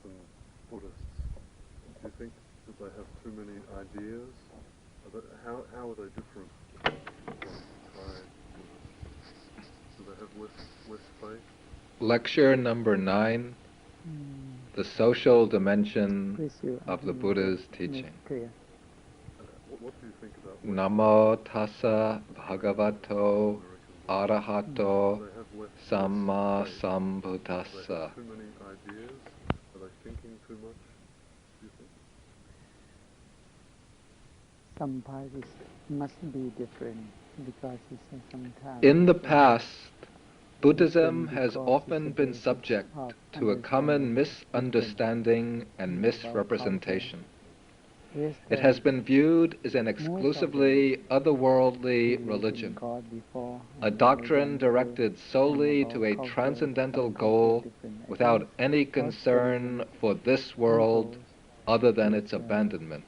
Western Buddhists? Do you think that they have too many ideas? How are they different from Thai Buddhists? Do they have less faith? Lecture number 9, the social dimension of the Buddha's teaching. What do you think about Namo tassa bhagavato arahato samma sambuddhassa. Do they have too many ideas? Are they thinking too much, do you think? Some parties must be different because it's sometimes... In the past, Buddhism has often been subject to a common misunderstanding and misrepresentation. It has been viewed as an exclusively otherworldly religion, a doctrine directed solely to a transcendental goal without any concern for this world other than its abandonment.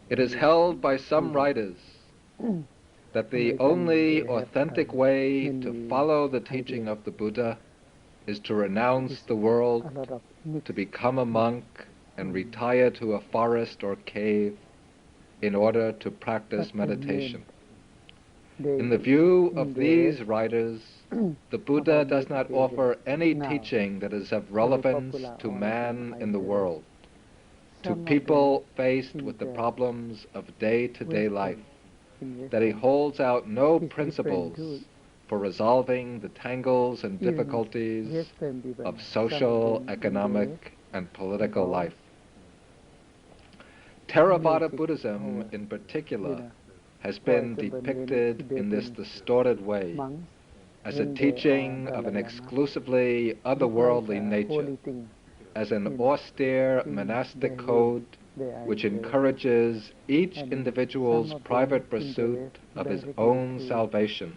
It is held by some writers that the only authentic way to follow the teaching of the Buddha is to renounce the world, to become a monk, and retire to a forest or cave in order to practice meditation. In the view of these writers, the Buddha does not offer any teaching that is of relevance to man in the world, to people faced with the problems of day-to-day life, that he holds out no principles for resolving the tangles and difficulties of social, economic, and political life. Theravada Buddhism, in particular, has been depicted in this distorted way as a teaching of an exclusively otherworldly nature, as an austere monastic code which encourages each individual's private pursuit of his own salvation,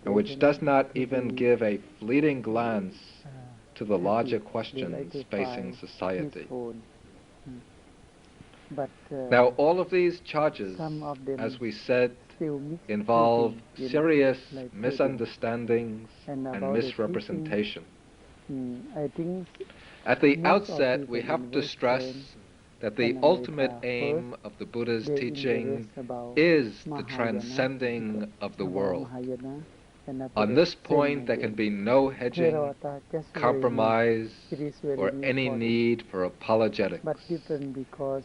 and which does not even give a fleeting glance to the larger questions facing society. Now, all of these charges, as we said, involve serious misunderstandings and misrepresentation. At the outset, we have to stress that the ultimate aim of the Buddha's teaching is the transcending of the world. On this point, there can be no hedging, compromise, or any need for apologetics.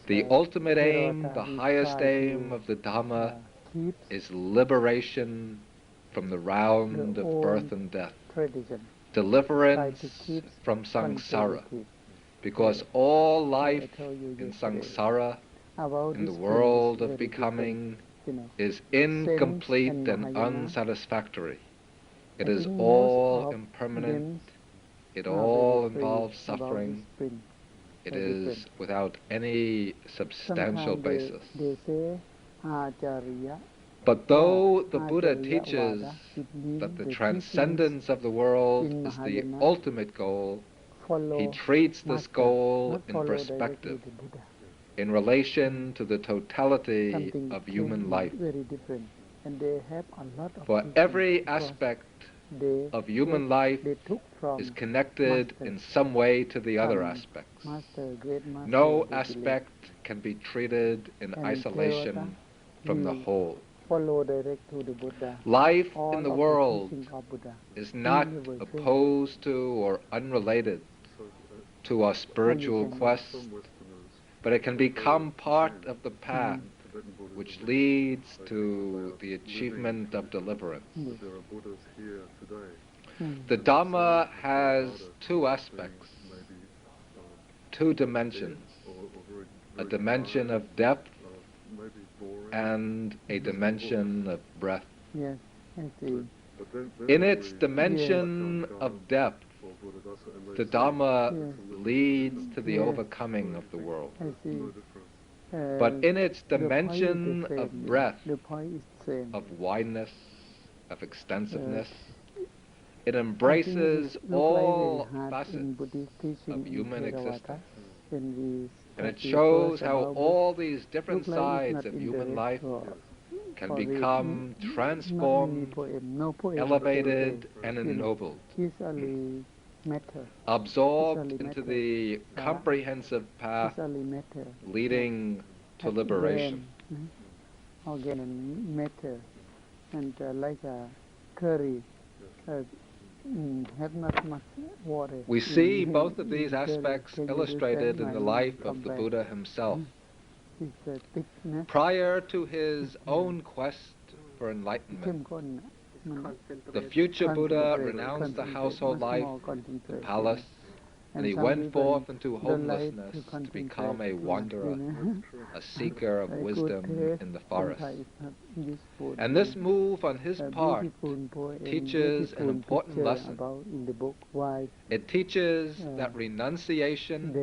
The ultimate aim, the highest aim of the Dhamma is liberation from the round of birth and death, deliverance from samsara, because all life in samsara, in the world of becoming, is incomplete and unsatisfactory. It is all impermanent, it all involves suffering, it is without any substantial basis. But though the Buddha teaches that the transcendence of the world is the ultimate goal, he treats this goal in perspective, in relation to the totality of human life. For every aspect of human life is connected in some way to the other aspects. No aspect can be treated in isolation from the whole. Life in the world is not opposed to or unrelated to our spiritual quest, but it can become part of the path which leads to the achievement of deliverance. The Dhamma has two aspects, two dimensions, a dimension of depth and a dimension of breadth. In its dimension of depth, the Dhamma leads to the overcoming of the world. But in its dimension of breadth, of wideness, of extensiveness, it embraces all facets of human existence. And it shows how all these different sides of human life can become transformed, elevated, and ennobled. matter. absorbed into the comprehensive path It's only matter. leading to At liberation. Organ and matter, and like a curry, have not much water. We see both of these curry. aspects Can you illustrated in understand the my life of the complex? Buddha himself. It's the thickness. Prior to his own quest for enlightenment, the future Buddha renounced the household life, the palace, and he went forth into homelessness to become a wanderer, a seeker of wisdom in the forest. And this move on his part teaches an important lesson. It teaches that renunciation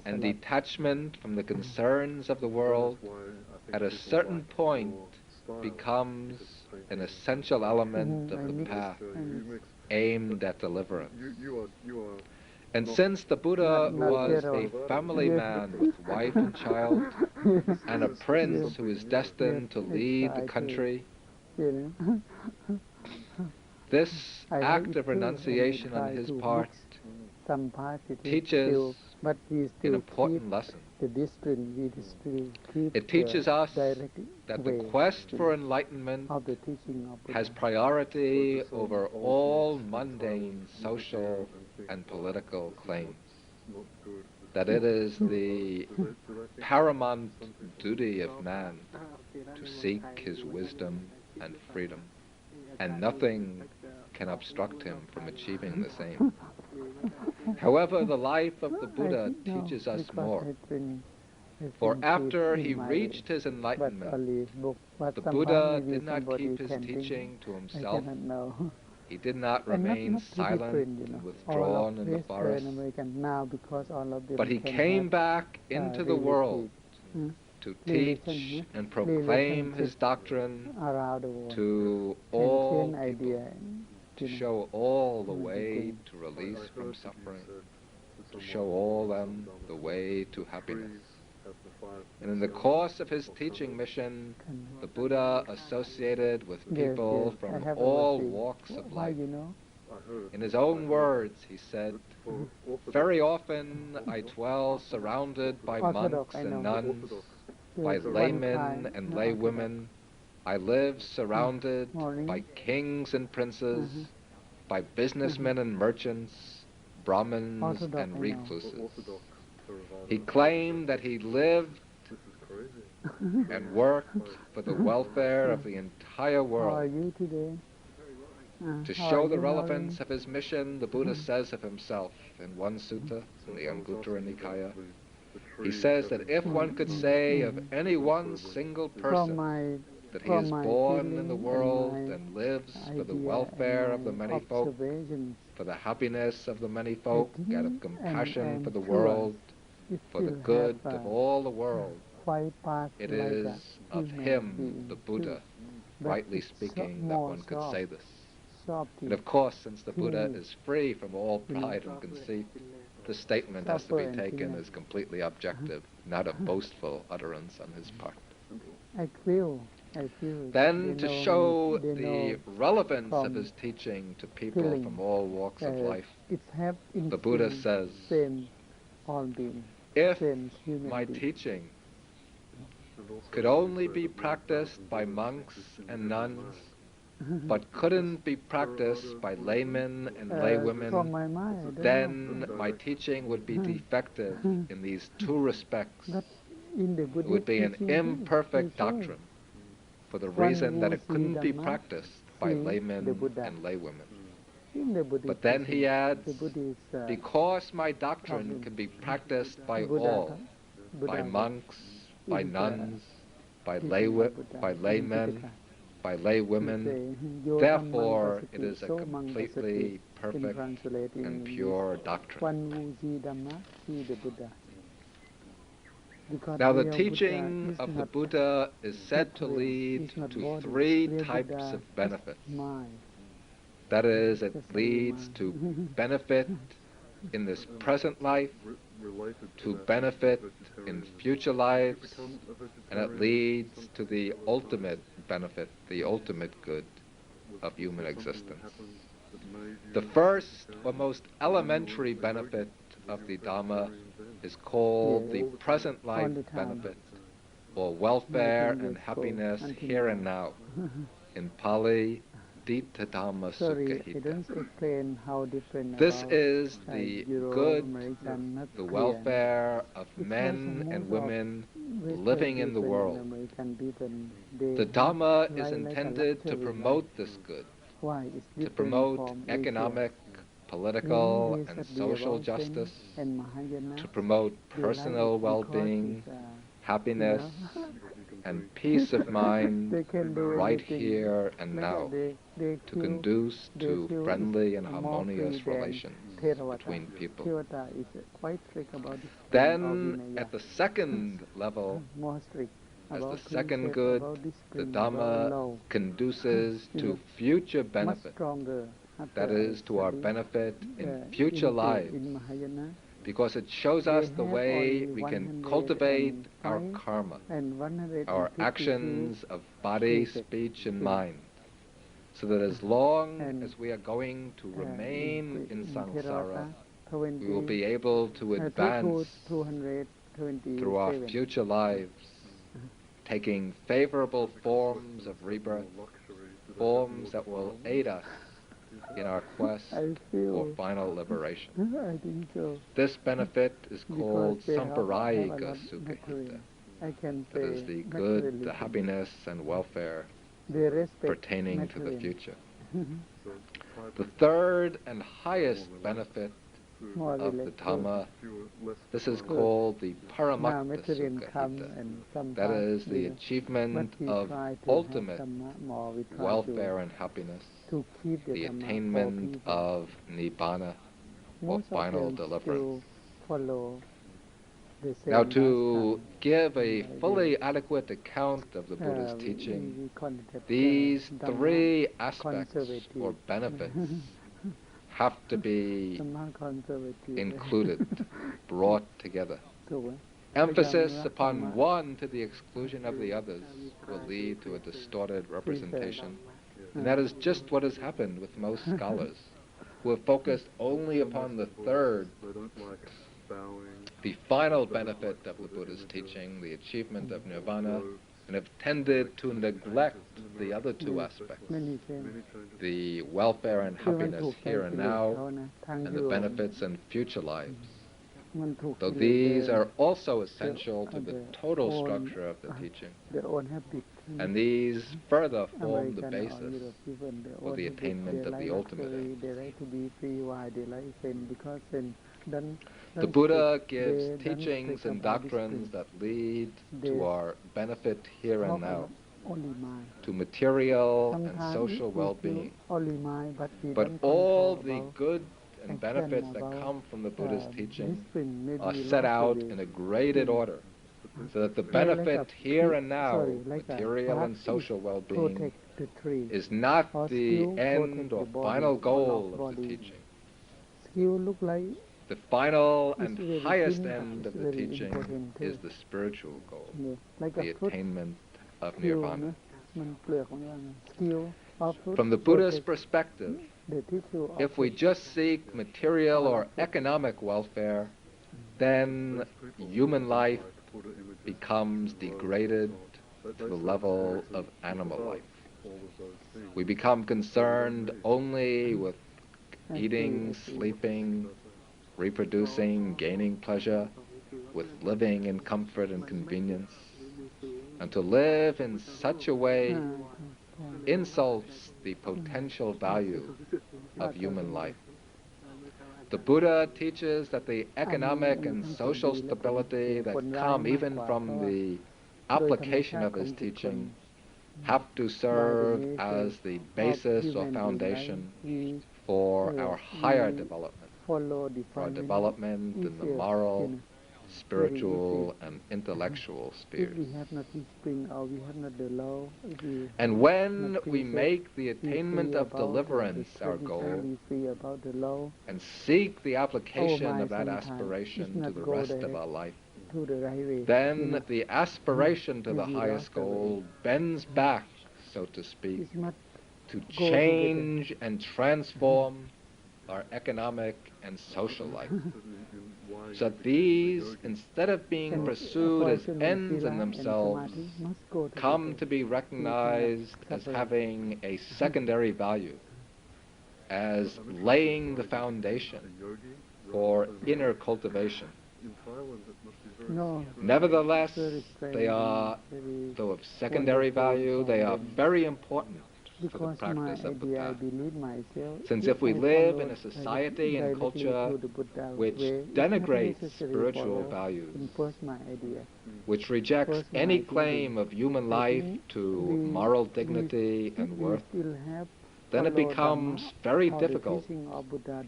and detachment from the concerns of the world at a certain point becomes an essential element of the path aimed at deliverance. And since the Buddha was a family man with wife and child, and a prince who is destined to lead the country, this act of renunciation on his part teaches an important lesson. It teaches us that the quest for enlightenment has priority over all mundane social and political claims, that it is the paramount duty of man to seek his wisdom and freedom, and nothing can obstruct him from achieving the same. However, the life of the Buddha teaches us more. For after he reached his enlightenment, the Buddha did not keep his teaching to himself. He did not remain silent and withdrawn in the forest, but he came back into the world to teach and proclaim his doctrine to all people, to show all the way to release from suffering, to show all them the way to happiness. And in the course of his teaching mission, the Buddha associated with people from all walks of life. In his own words, he said, "Very often I dwell surrounded by monks and nuns, by laymen and laywomen. I live surrounded by kings and princes, by businessmen and merchants, Brahmins and recluses." He claimed that he lived and worked for the welfare of the entire world. To show the relevance of his mission, the Buddha says of himself in one sutta, in the Anguttara Nikaya, he says that if one could say of any one single person that he is born in the world and lives for the welfare of the many folk, for the happiness of the many folk, out of compassion for the world, for the good of all the world, it is of him, the Buddha, rightly speaking, that one could say this. And of course, since the Buddha is free from all pride and conceit, the statement has to be taken as completely objective, not a boastful utterance on his part. Then, to show the relevance of his teaching to people from all walks of life, the Buddha says, if my teaching could only be practiced by monks and nuns, but couldn't be practiced by laymen and laywomen, then my teaching would be defective in these two respects. It would be an imperfect doctrine, for the reason that it couldn't be practiced by laymen and laywomen. But then he adds, because my doctrine can be practiced by all, by monks, by nuns, by laymen, by laywomen, therefore it is a completely perfect and pure doctrine. Now, the teaching of the Buddha is said to lead to three types of benefits. That is, it leads to benefit in this present life, to benefit in future lives, and it leads to the ultimate benefit, the ultimate good of human existence. The first or most elementary benefit of the Dhamma is called the present life benefit, or welfare and happiness here and now. In Pali, Ditta Dhamma Sukhahita. This is the good, the welfare of men and women living in the world. The Dhamma is intended to promote this good, to promote economic, political, and social justice, to promote personal well-being, happiness, and peace of mind right here and now, to conduce to friendly and harmonious relations between people. Then, at the second level, as the second good, the Dhamma conduces to future benefit, that is, to our benefit in future lives, because it shows us the way we can cultivate our karma, our actions of body, speech, and mind, so that as long as we are going to remain in samsara, we will be able to advance through our future lives, taking favorable forms of rebirth, forms that will aid us in our quest for final liberation. This benefit is called Samparayika Sukhahita. That is the good, the happiness and welfare pertaining to the future. The third and highest benefit of the Dhamma, this is called the Paramakta Sukhahita. That is the achievement of ultimate welfare and happiness, the attainment of Nibbana, or final deliverance. Now, to give a fully adequate account of the Buddha's teaching, these three aspects or benefits have to be included, brought together. Emphasis upon one to the exclusion of the others will lead to a distorted representation. And that is just what has happened with most scholars, who have focused only upon the third, the final benefit of the Buddha's teaching, the achievement of nirvana, and have tended to neglect the other two aspects, the welfare and happiness here and now, and the benefits in future lives. Though these are also essential to the total structure of the teaching, and these further form the basis for the attainment of the ultimate aim. The Buddha gives teachings and doctrines that lead to our benefit here and now, to material and social well-being. But all the good and benefits that come from the Buddha's teaching are set out in a graded order, so that the benefit here and now, material and social well-being, is not the end or final goal of the teaching. The final and highest end of the teaching is the spiritual goal, the attainment of nirvana. From the Buddhist perspective, if we just seek material or economic welfare, then human life becomes degraded to the level of animal life. We become concerned only with eating, sleeping, reproducing, gaining pleasure, with living in comfort and convenience. And to live in such a way insults the potential value of human life. The Buddha teaches that the economic and social stability that come even from the application of his teaching have to serve as the basis or foundation for our higher development, for our development in the moral, spiritual, and intellectual spheres. And when we make the attainment of deliverance our goal, and seek the application of that aspiration to the rest of our life, then the aspiration to the highest goal bends back, so to speak, to change and transform our economic and social life. So these, instead of being pursued as ends in themselves, come to be recognized as having a secondary value, as laying the foundation for inner cultivation. Nevertheless, they are, though of secondary value, they are very important for the practice of the path. Since if we live in a society and culture which denigrates spiritual values, which rejects any claim of human life to moral dignity and worth, then it becomes very difficult,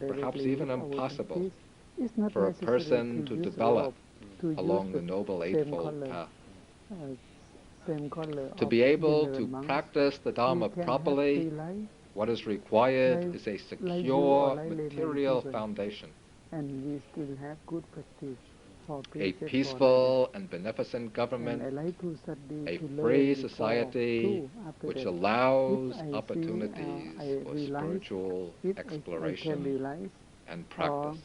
perhaps even impossible, for a person to develop along the Noble Eightfold Path. To be able to practice the Dhamma properly, what is required is a secure material foundation, a peaceful and beneficent government, a free society which allows opportunities for spiritual exploration and practice.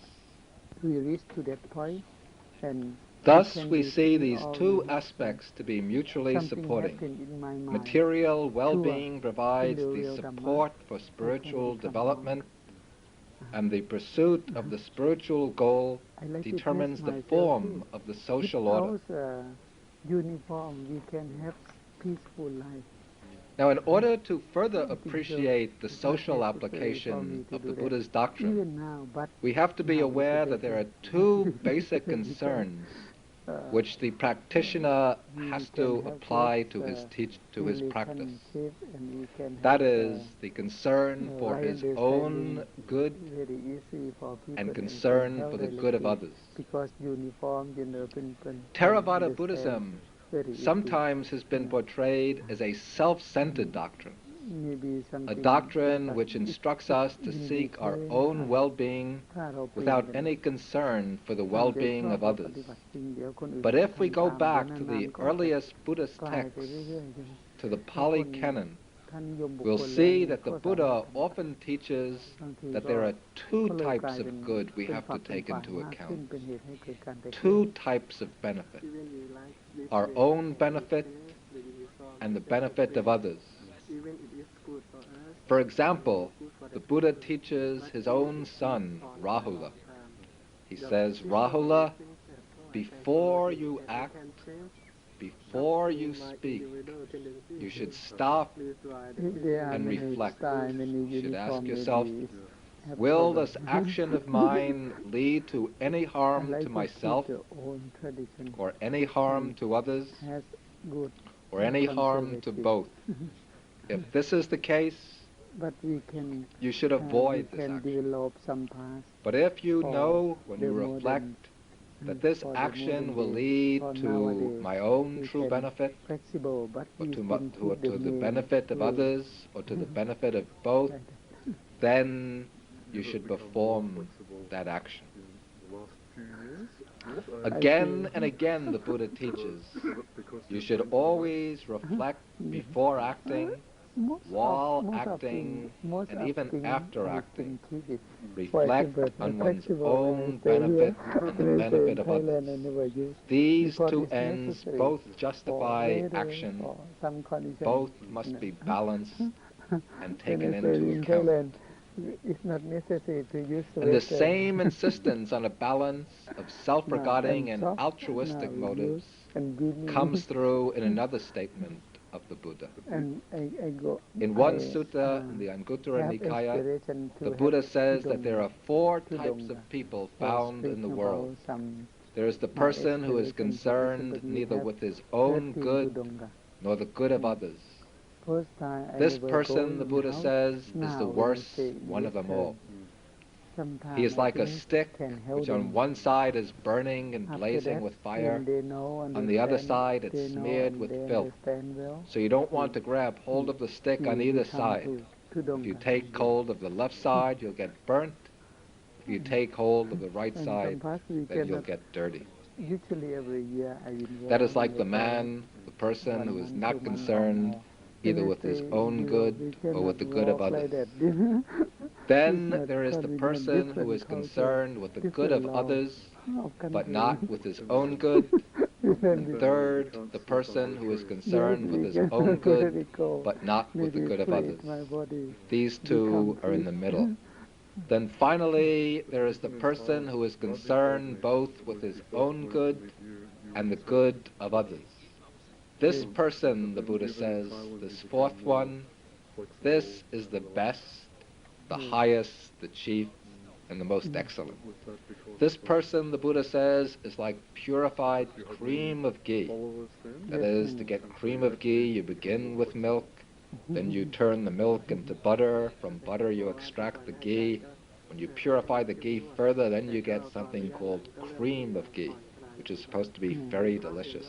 Thus, we see these two aspects to be mutually supporting. Material well-being provides the support for spiritual development, and the pursuit of the spiritual goal determines the form of the social order. Now, in order to further appreciate the social application of the Buddha's doctrine, we have to be aware that there are two basic concerns which the practitioner has to apply to his practice. That is, the concern for his own good and concern for the good of others. Theravada Buddhism sometimes has been portrayed as a self-centered doctrine, a doctrine which instructs us to seek our own well-being without any concern for the well-being of others. But if we go back to the earliest Buddhist texts, to the Pali Canon, we'll see that the Buddha often teaches that there are two types of good we have to take into account, two types of benefit, our own benefit and the benefit of others. For example, the Buddha teaches his own son, Rahula. He says, Rahula, before you act, before you speak, you should stop and reflect. You should ask yourself, will this action of mine lead to any harm to myself, or any harm to others, or any harm to both? If this is the case, you should avoid this action. But if you know, when you reflect, that this action will lead to my own true benefit, or to the benefit of others, or to the benefit of both, then you should perform that action. Again and again the Buddha teaches, you should always reflect before acting, while acting, and even after acting. Reflect on one's own benefit and the benefit of others. These two ends both justify action, both must be balanced and taken into account. And the same insistence on a balance of self-regarding and altruistic motives comes through in another statement of the Buddha. In one sutta in the Anguttara Nikaya, the Buddha says that there are four types of people found in the world. There is the person who is concerned neither with his own good nor the good of others. This person, the Buddha says, is the worst one of them all. He is like a stick which on one side is burning and blazing with fire, on the other side it's smeared with filth. So you don't want to grab hold of the stick on either side. If you take hold of the left side, you'll get burnt. If you take hold of the right side, then you'll get dirty. That is like the man, the person who is not concerned either with his own good or with the good of others. Then there is the person who is concerned with the good of others, but not with his own good. And third, the person who is concerned with his own good, but not with the good of others. These two are in the middle. Then finally, there is the person who is concerned both with his own good and the good of others. This person, the Buddha says, this fourth one, this is the best, the highest, the chief, and the most excellent. This person, the Buddha says, is like purified cream of ghee. That is, to get cream of ghee, you begin with milk, then you turn the milk into butter. From butter, you extract the ghee. When you purify the ghee further, then you get something called cream of ghee, which is supposed to be very delicious,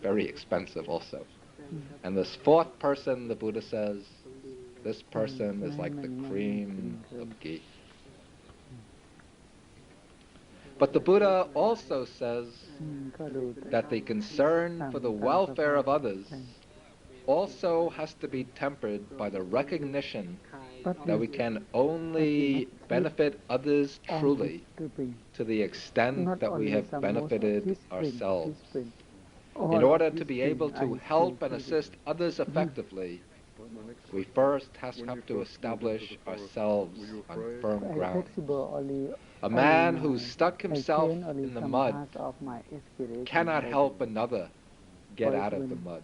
very expensive also. And this fourth person, the Buddha says, this person is like the cream of ghee. But the Buddha also says that the concern for the welfare of others also has to be tempered by the recognition that we can only benefit others truly to the extent that we have benefited ourselves. In order to be able to help and assist others effectively, we first have to establish ourselves on firm ground. A man who's stuck himself in the mud cannot help another get out of the mud.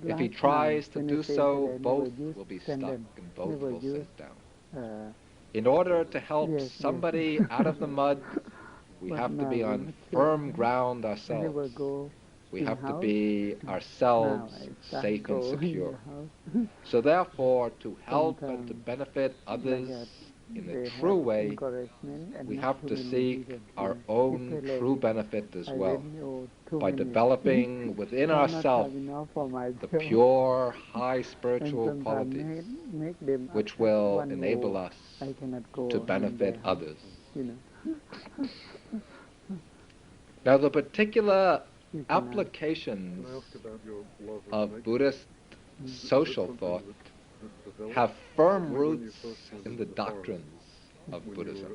If he tries to do so, both will be stuck and both will sit down. In order to help somebody out of the mud, we have to be on firm ground ourselves. We have to be ourselves safe and secure. So therefore, to help and to benefit others in a true way, we have to seek our own true benefit as well, by developing within ourselves the pure, high spiritual qualities, which will enable us to benefit others. Now, the particular applications of Buddhist social thought have firm roots in the doctrines of Buddhism.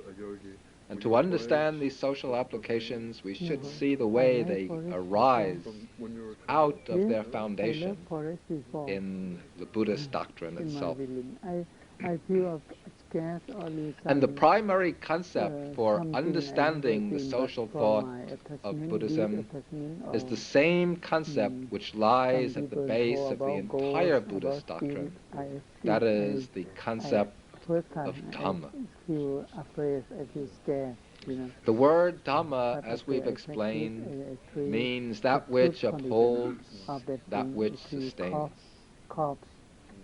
And to understand these social applications, we should see the way they arise out of their foundation in the Buddhist doctrine itself. And the primary concept for understanding the social thought of Buddhism is the same concept which lies at the base of the entire Buddhist doctrine. That is the concept of Dhamma. The word Dhamma, as we've explained, means that which upholds, that which sustains.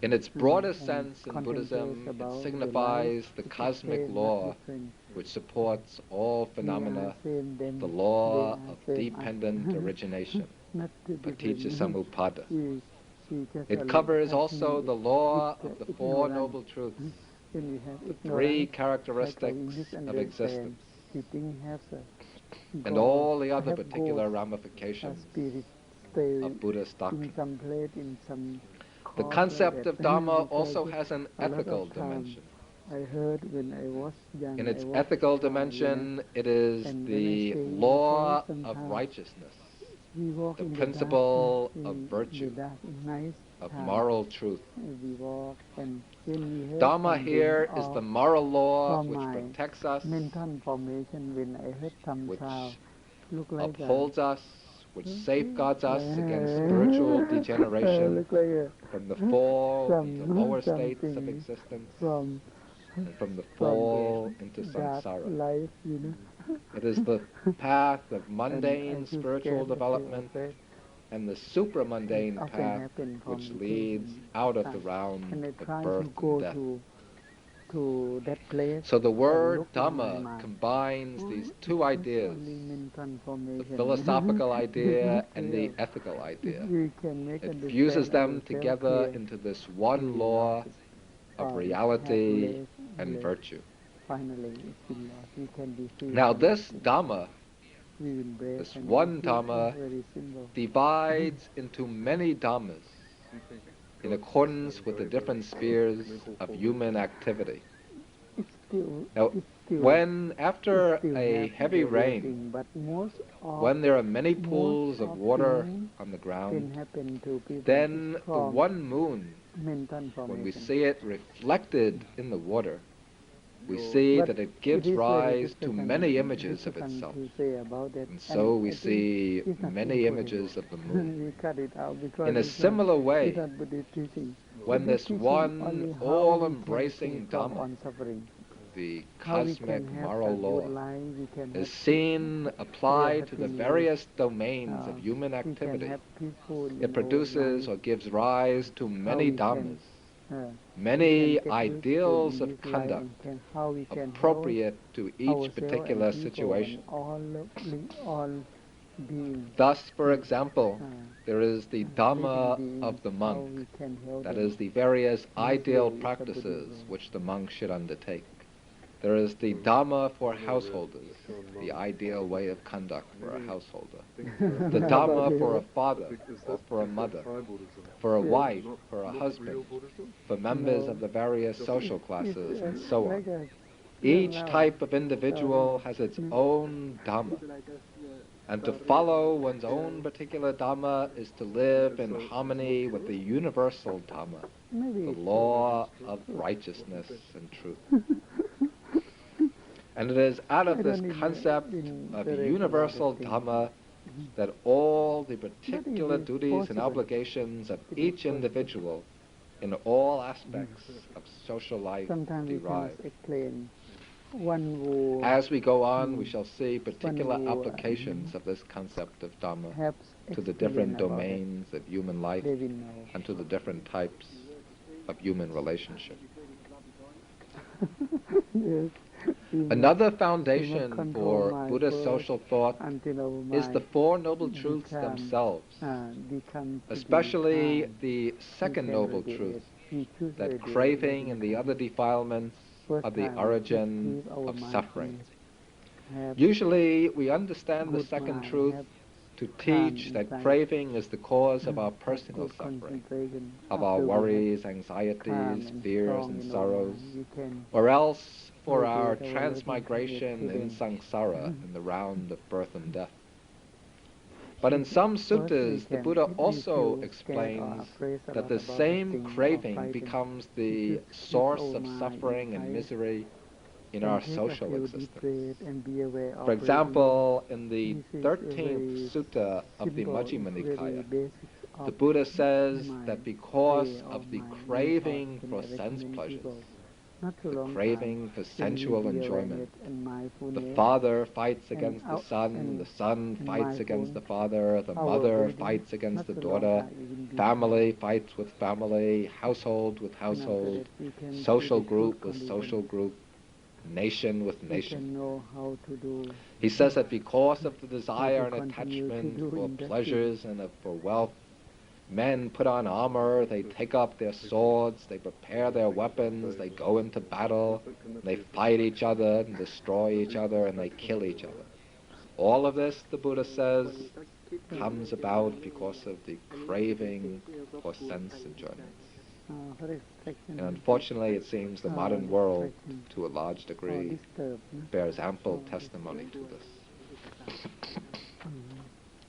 In its broadest sense in Buddhism, it signifies the cosmic law which supports all phenomena, the law of dependent origination, paticca samuppada. It covers also the law of the Four Noble Truths, the three characteristics of existence, and all the other particular ramifications of Buddhist doctrine. The concept of Dhamma also has an ethical dimension. In its ethical dimension, it is the law of righteousness, the principle of virtue, of moral truth. Dhamma here is the moral law which protects us, which upholds us, which safeguards us against spiritual degeneration from the fall into lower states of existence and from the fall into samsara. It is the path of mundane spiritual development and the supramundane path which leads out of the realm of birth and death. So the word Dhamma combines these two ideas, the philosophical idea and the ethical idea. It fuses them together into this one law of reality and virtue. Now this Dhamma, this one Dhamma, divides into many Dhammas. in accordance with the different spheres of human activity. Now, when after a heavy rain, when there are many pools of water on the ground, then the one moon, when we see it reflected in the water, we see that it gives rise to many images of itself. And so we see many images of the moon. In a similar way, when this one all-embracing Dhamma, the cosmic moral law, is seen applied to the various domains of human activity, it produces or gives rise to many Dhammas, many ideals of conduct appropriate to each particular situation. Thus, for example, there is the Dhamma of the monk, that is, the various ideal practices which the monk should undertake. There is the Dhamma for householders, the ideal way of conduct for a householder. The Dhamma for a father, or for a mother, for a wife, for a husband, for members of the various social classes, and so on. Each type of individual has its own Dhamma. And to follow one's own particular Dhamma is to live in harmony with the universal Dhamma, the law of righteousness and truth. And it is out of this concept of universal Dhamma that all the particular duties and obligations of each individual in all aspects of social life derive. As we go on, we shall see particular applications of this concept of Dhamma to the different domains of human life and to the different types of human relationship. Another foundation for Buddhist social thought is the Four Noble Truths themselves, especially the second noble truth, that craving and the other defilements are the origin of suffering. Usually we understand the second truth to teach that craving is the cause of our personal suffering, of our worries, anxieties, fears, and sorrows, or else for our transmigration in samsara, in the round of birth and death. But in some suttas, the Buddha also explains that the same craving becomes the source of suffering and misery in our social existence. For example, in the 13th sutta of the Majjhima Nikaya, the Buddha says that because of the craving for sense pleasures, the craving for sensual enjoyment, the father fights against the son fights against the father, the mother fights against the daughter, family fights with family, household with household, social group with social group, nation with nation. He says that because of the desire and attachment for pleasures and for wealth, men put on armor, they take up their swords, they prepare their weapons, they go into battle, they fight each other and destroy each other and they kill each other. All of this, the Buddha says, comes about because of the craving for sense enjoyment. And unfortunately, it seems the modern world, to a large degree, bears ample testimony to this.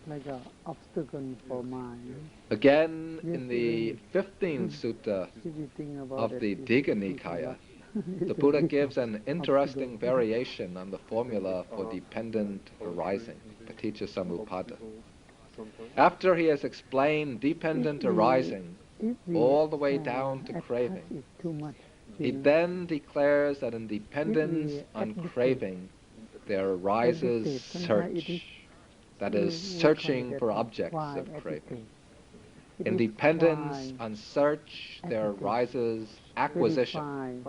Like an obstacle for mind. Again, in the 15th sutta of the Digha Nikaya, the Buddha gives an interesting variation on the formula for dependent arising, paticca samuppada. After he has explained dependent arising all the way down to craving, he then declares that in dependence on craving there arises search. That is, searching for objects of craving. In dependence on search, there arises acquisition.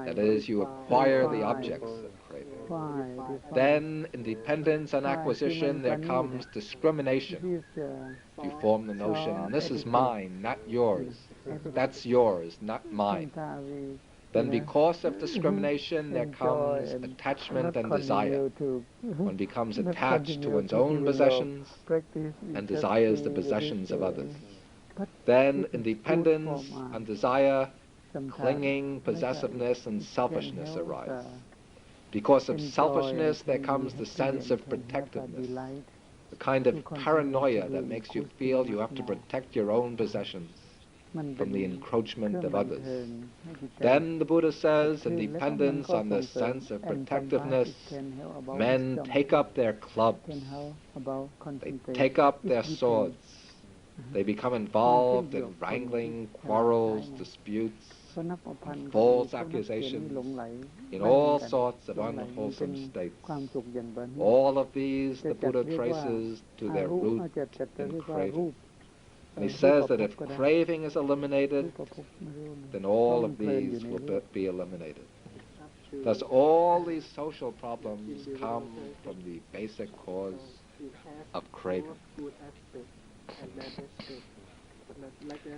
That is, you acquire the objects of craving. Then, in dependence on acquisition, there comes discrimination. You form the notion, this is mine, not yours. That's yours, not mine. Then because of discrimination there comes attachment and desire. One becomes attached to one's own possessions and desires the possessions of others. then independence and desire, clinging, possessiveness, and selfishness arise. Because of selfishness, there comes the sense of protectiveness, the kind of paranoia that makes you feel you have to protect your own possessions from the encroachment of others. Then the Buddha says, in dependence on this sense of protectiveness, men take up their clubs, they take up their swords, they become involved in wrangling, quarrels, disputes, and false accusations in all sorts of unwholesome states. All of these the Buddha traces to their root in craving. And he says that if craving is eliminated, then all of these will be eliminated. Thus all these social problems come from the basic cause of craving.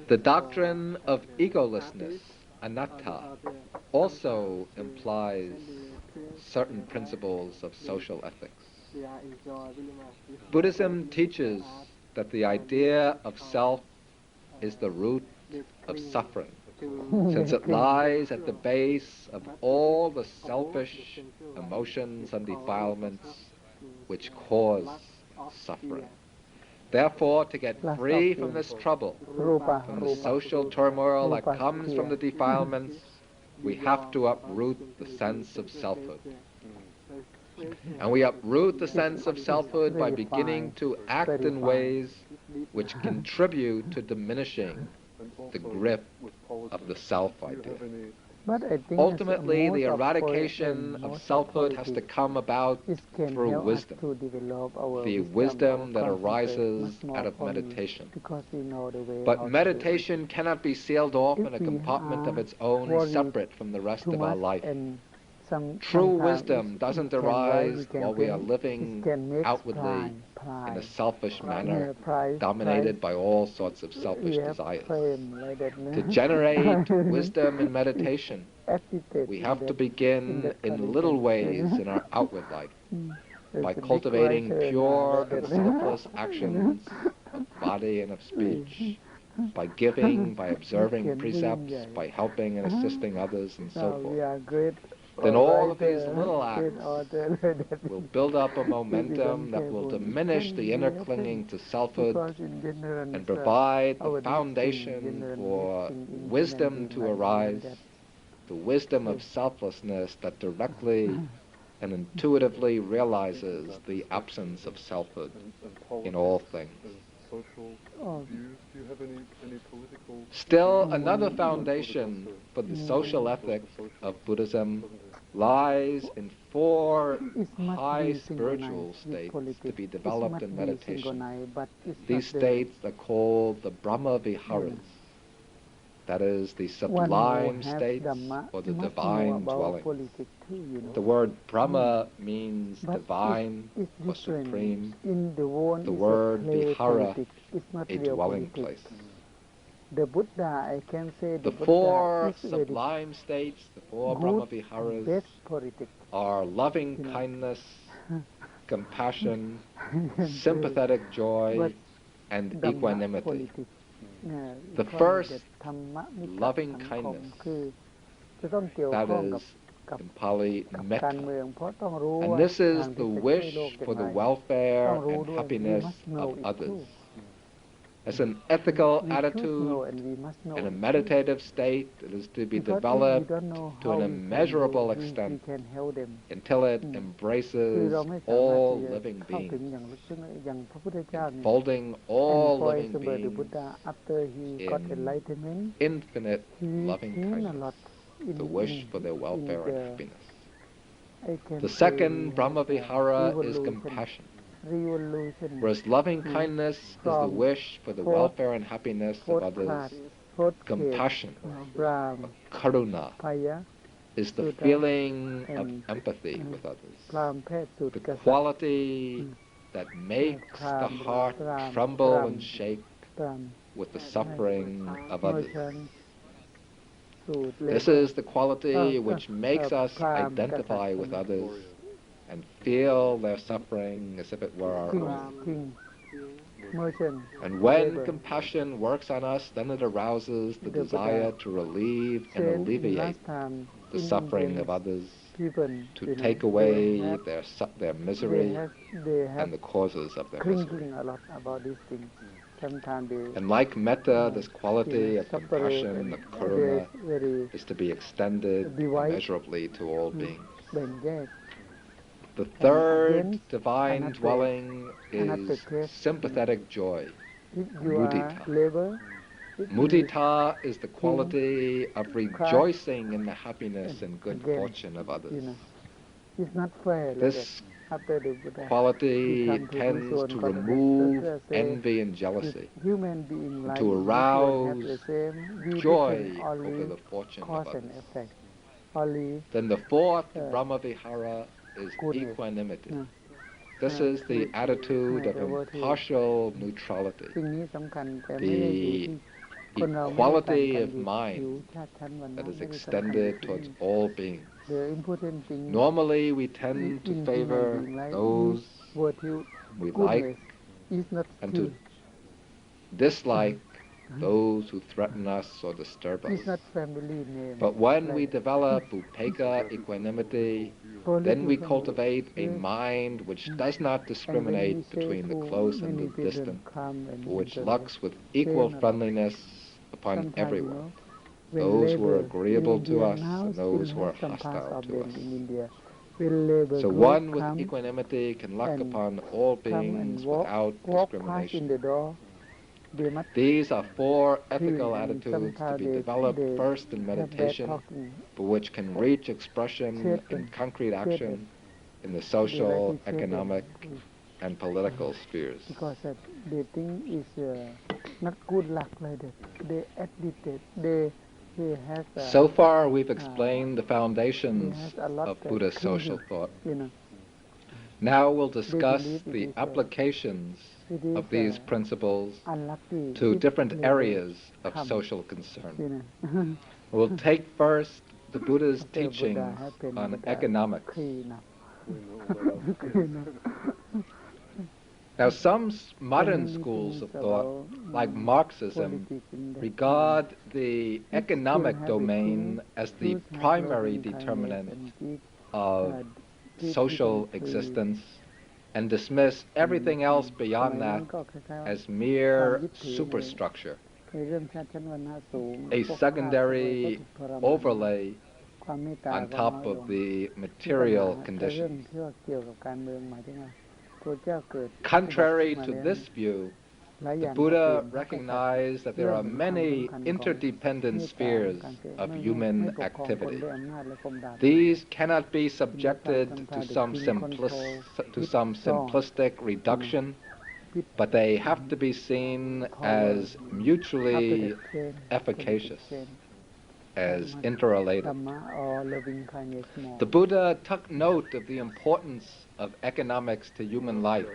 The doctrine of egolessness, anatta, also implies certain principles of social ethics. Buddhism teaches that the idea of self is the root of suffering, since it lies at the base of all the selfish emotions and defilements which cause suffering. Therefore, to get free from this trouble, from the social turmoil that comes from the defilements, we have to uproot the sense of selfhood. And we uproot the sense of selfhood by beginning to act in ways which contribute to diminishing the grip of the self idea. Ultimately, the eradication of selfhood has to come about through wisdom, the wisdom that arises out of meditation. But meditation cannot be sealed off in a compartment of its own, separate from the rest of our life. True wisdom doesn't arise while we are living outwardly in a selfish manner, dominated by all sorts of selfish desires. To generate wisdom in meditation, we have to begin in little ways in our outward life, by cultivating pure and selfless actions of body and of speech, by giving, by observing precepts, by helping and assisting others, and so forth. Then all of these little acts will build up a momentum that will diminish the inner clinging to selfhood and provide the foundation for wisdom to arise, the wisdom of selflessness that directly and intuitively realizes the absence of selfhood in all things. Still, another foundation for the social ethics of Buddhism lies in 4 high spiritual states to be developed in meditation. These states are called the Brahma Viharas, that is, the sublime states or the divine dwellings. The word Brahma means divine or supreme. The word Vihara, a dwelling place. The 4 sublime states, the 4 Brahma Viharas, are loving kindness, compassion, sympathetic joy, and equanimity. The first, loving kindness, that is, in Pali, metta. And this is the wish for the welfare and happiness of others. As an ethical attitude in a meditative state, it is to be developed to an immeasurable extent until it embraces all living beings, enfolding all living beings in infinite loving kindness, the wish for their welfare and happiness. The second Brahma Vihara is compassion. Whereas loving kindness is the wish for the welfare and happiness of others, compassion, or karuna, is the feeling of empathy with others, the quality that makes the heart tremble and shake with the suffering of others. This is the quality which makes us identify with others and feel their suffering as if it were our own. merchant, And when labor. compassion works on us, then it arouses the The desire Buddha to relieve and said in alleviate last time the in suffering Indian of others, people, to take away their misery they have and the causes of their misery. thinking a lot about these things. Sometimes they And like metta, this quality of separate compassion, and of karuna, very is to be extended divide, immeasurably to all beings. แบ่งแยก The third against divine another- dwelling another is case. sympathetic joy, if you are mudita. labor, if you Mudita is the quality of rejoicing in the happiness and good again, fortune of others. it's not fair like This that. After the Buddha, he quality come to tends this one to context, remove Buddha say, envy and if jealousy, human being and like to this one arouse have the same, we joy depend only over the fortune of cause and others. effect. Only Then the fourth uh, Brahma Vihara is goodness. equanimity. uh, This is the attitude of devotee. impartial neutrality, สิ่งนี้สำคัญแต่ไม่ได้อยู่ที่ the คนเราไม่ได้ต่าง equality กัน of อยู่ mind ผิวชาติชั้นวรรณะ that is ไม่ได้สำคัญอยู่ extended ที่ towards all beings. The important thing Normally, we tend in to human favor being like those virtue, we goodness like is not and skill. to dislike those who threaten us or disturb us. It's not family name. But when we like develop upekkha, equanimity, then we cultivate a mind which does not discriminate between the close and the distant, but which looks with equal friendliness upon everyone, those who are agreeable to us and those who are hostile to us. So one with equanimity can look upon all beings without discrimination. These are four ethical attitudes to be developed first in meditation, but which can reach expression in concrete action in the social, economic, and political spheres. Because they think it's not good luck like that. They addicted. They have. So far, we've explained the foundations of Buddhist social thought. Now we'll discuss the applications of these principles to different areas of social concern. We'll take first the Buddha's teachings on economics. Now, some modern schools of thought, like Marxism, regard the economic domain as the primary determinant of social existence and dismiss everything else beyond that as mere superstructure, a secondary overlay on top of the material conditions. Contrary to this view, the Buddha recognized that there are many interdependent spheres of human activity. These cannot be subjected to some simplistic reduction, but they have to be seen as mutually efficacious, as interrelated. The Buddha took note of the importance of economics to human life,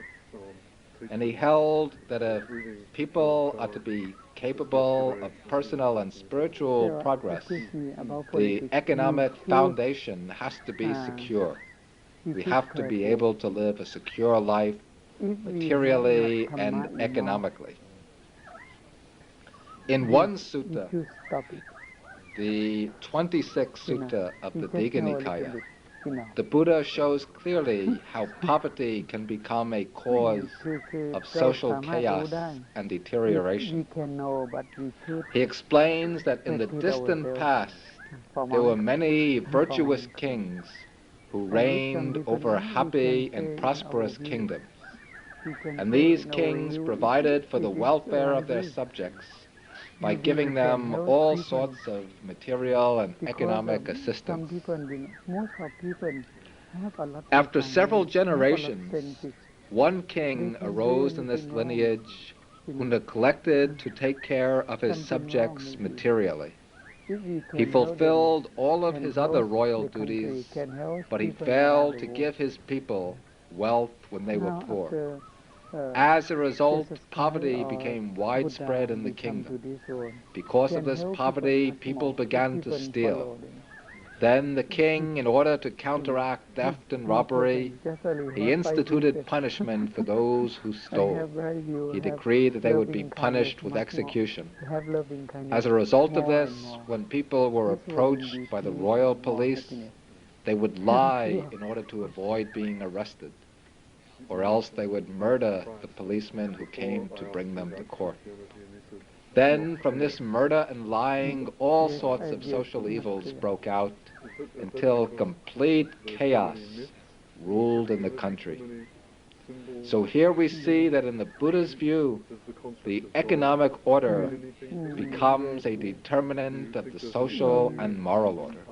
and he held that if people are to be capable of personal and spiritual progress, the economic foundation has to be secure. We have to be able to live a secure life materially and economically. In one sutta, the 26th sutta of the Digha Nikaya, the Buddha shows clearly how poverty can become a cause of social chaos and deterioration. He explains that in the distant past, there were many virtuous kings who reigned over happy and prosperous kingdoms. And these kings provided for the welfare of their subjects by giving them all sorts of material and economic assistance. After several generations, one king arose in this lineage who neglected to take care of his subjects materially. He fulfilled all of his other royal duties, but he failed to give his people wealth when they were poor. As a result, poverty became widespread in the kingdom. Because of this poverty, people began to steal. Then the king, in order to counteract theft and robbery, he instituted punishment for those who stole. He decreed that they would be punished with execution. As a result of this, when people were approached by the royal police, they would lie in order to avoid being arrested, or else they would murder the policemen who came to bring them to court. Then, from this murder and lying, all sorts of social evils broke out until complete chaos ruled in the country. So here we see that in the Buddha's view, the economic order becomes a determinant of the social and moral order.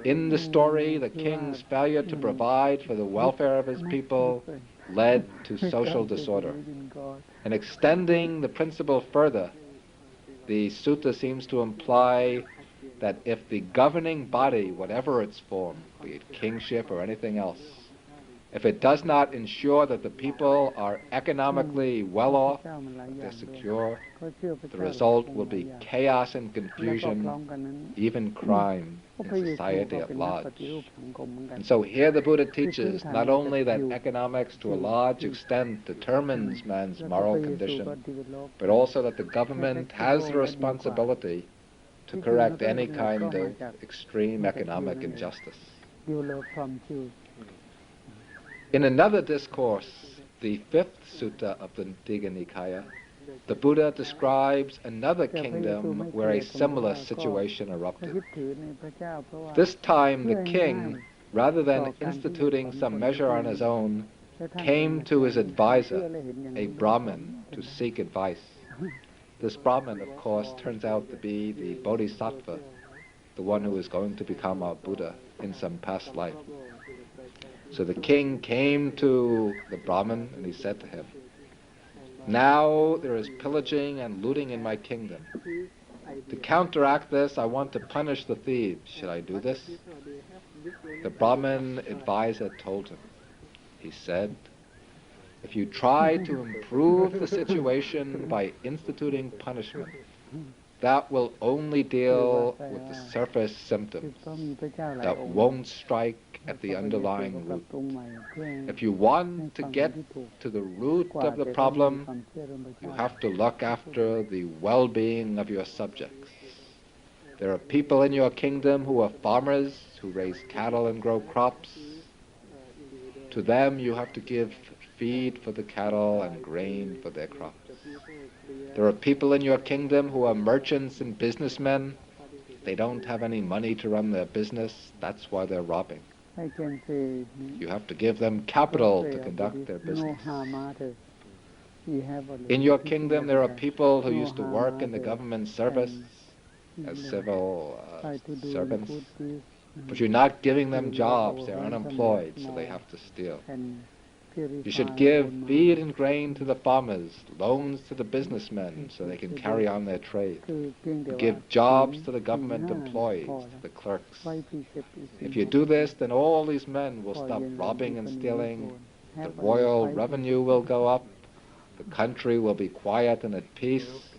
In the story, the king's failure to provide for the welfare of his people led to social disorder. And extending the principle further, the sutta seems to imply that if the governing body, whatever its form, be it kingship or anything else, if it does not ensure that the people are economically well off, that they're secure, the result will be chaos and confusion, even crime in society at large. And so here the Buddha teaches not only that economics to a large extent determines man's moral condition, but also that the government has the responsibility to correct any kind of extreme economic injustice. In another discourse, the fifth sutta of the Digha Nikaya, the Buddha describes another kingdom where a similar situation erupted. This time the king, rather than instituting some measure on his own, came to his advisor, a Brahmin, to seek advice. This Brahmin, of course, turns out to be the Bodhisattva, the one who is going to become our Buddha in some past life. So the king came to the Brahmin and he said to him, "Now there is pillaging and looting in my kingdom. To counteract this, I want to punish the thieves. Should I do this?" The Brahmin advisor told him. He said, "If you try to improve the situation by instituting punishment, that will only deal with the surface symptoms. That won't strike at the underlying root. If you want to get to the root of the problem, you have to look after the well-being of your subjects. There are people in your kingdom who are farmers, who raise cattle and grow crops. To them you have to give feed for the cattle and grain for their crops. There are people in your kingdom who are merchants and businessmen. They don't have any money to run their business. That's why they're robbing. You have to give them capital to conduct their business. In your kingdom, there are people who used to work in the government service as civil servants, but you're not giving them jobs. They're unemployed, so they have to steal. You should give feed and grain to the farmers, loans to the businessmen so they can carry on their trade. You give jobs to the government employees, to the clerks. If you do this, then all these men will stop robbing and stealing, the royal revenue will go up, the country will be quiet and at peace,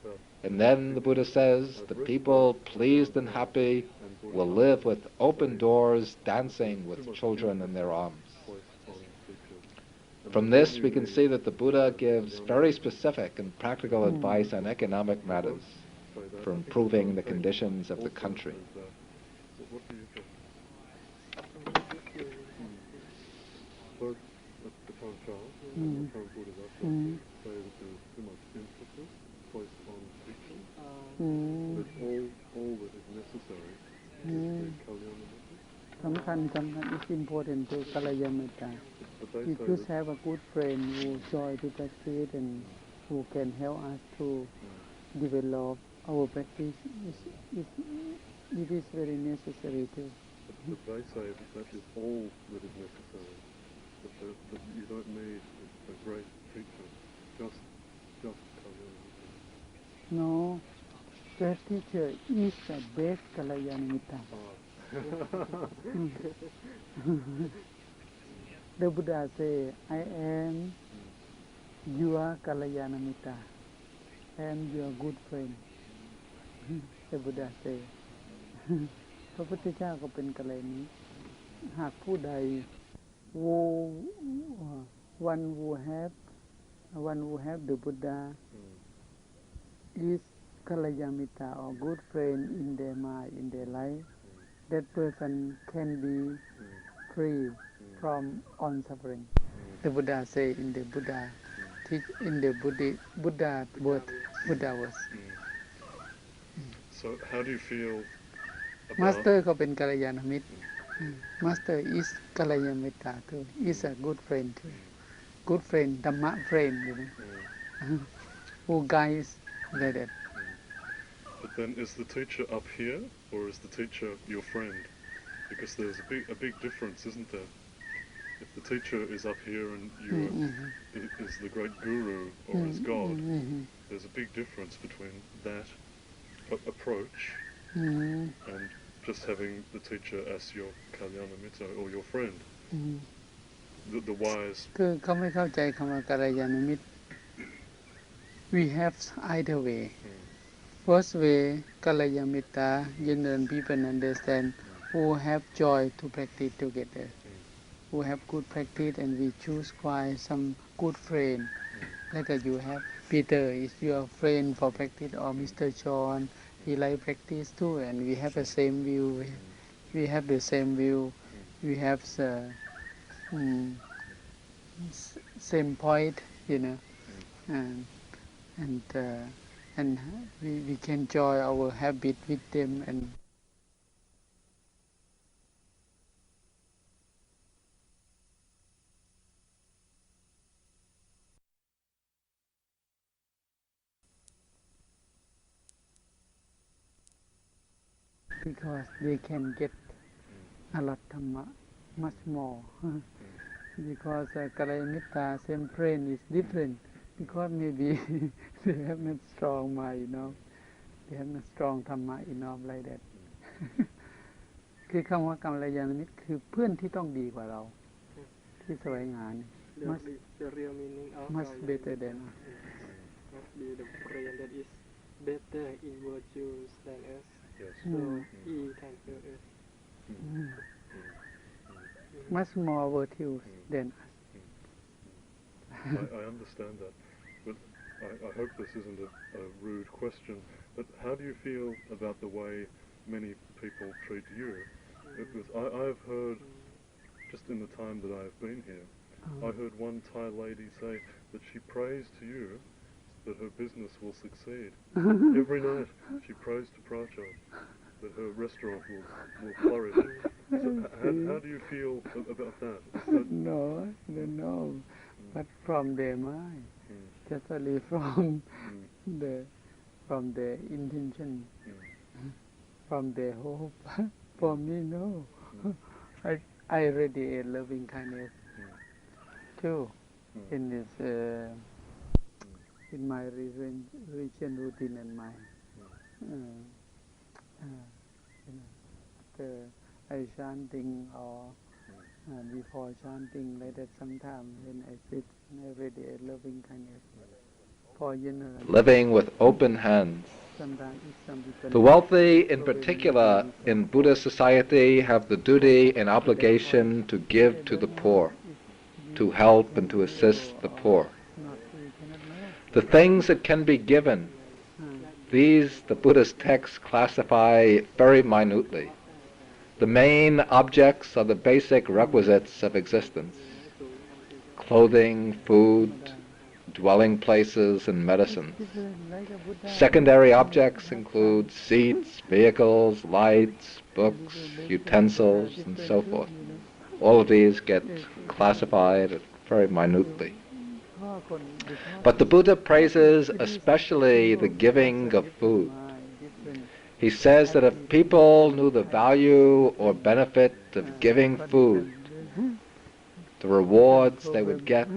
and then, the Buddha says, the people, pleased and happy, will live with open doors, dancing with children in their arms." From this, we can see that the Buddha gives very specific and practical advice on economic matters for improving the conditions of the country. Both the current Charles and the current Buddha say that there's too much emphasis placed on teaching, that all that is necessary is the Kalyana. It's important to Kalyana. We just have a good friend who join to practice and who can help us to develop our practice. It is very necessary too. But they say that is all that is necessary. That you don't need a great teacher, just Kalyana. No, great teacher is the best Kalyana. The Buddha say, "I am your Kalyana Mitta. I am your good friend." The Buddha say. พระพุทธเจ้าก็เป็นกัลยาณมิตรหากผู้ใด one who have the Buddha is kalyamita or good friend in their mind, in their life, that person can be free from all suffering. The Buddha say in the Buddha teach in the Buddha word, Buddha words. So how do you feel about Master ก็เป็นกัลยาณมิตร Master is kalyamita too. Is a good friend too. Good friend, Dhamma friend, you know, who guides like that. But then is the teacher up here or is the teacher your friend? Because there's a big difference, isn't there? If the teacher is up here and you is the great guru or is God, there's a big difference between that approach and just having the teacher as your kalyanamitta or your friend, the wise. คือเขาไม่เข้าใจคำว่ากัลยาณมิตร We have either way. First way, kalyamita, general people understand who have joy to practice together, who have good practice, and we choose quite some good friend. Like you have Peter is your friend for practice, or Mr. John, he like practice too, and we have the same view. We have the same view. We have the same point, you know, and we can enjoy our habit with them and because they can get a lot Dhamma much more. Because kalyamita, same friend is different. Because maybe they have not strong mind enough. They have not strong Dhamma enough like that. คือคำว่ากัลยาณมิตรคือเพื่อนที่ต้องดีกว่าเราที่แสวงหา The real meaning of much better than us. Must be the friend that is better in virtues than us. Yes. So he can feel us. Much more virtues than us. I understand that, but I hope this isn't a rude question, but how do you feel about the way many people treat you? Because I've heard, just in the time that I've been here, I heard one Thai lady say that she prays to you that her business will succeed. Every night she prays to Prachad that her restaurant will flourish. So how do you feel about that? No. But from their mind, just only from the intention, from their hope. For me, no. I radiate loving kindness too in this in my religion routine and my after I chanting or before chanting like that sometimes when I sit and I radiate loving kindness for general. Living with open hands. Sometimes some people The wealthy, in particular, in Buddhist society, have the duty and obligation to give to the poor, to help and to assist the poor. The things that can be given, these the Buddhist texts classify very minutely. The main objects are the basic requisites of existence: clothing, food, dwelling places, and medicines. Secondary objects include seats, vehicles, lights, books, utensils, and so forth. All of these get classified very minutely. But the Buddha praises especially the giving of food. He says that if people knew the value or benefit of giving food, the rewards they would get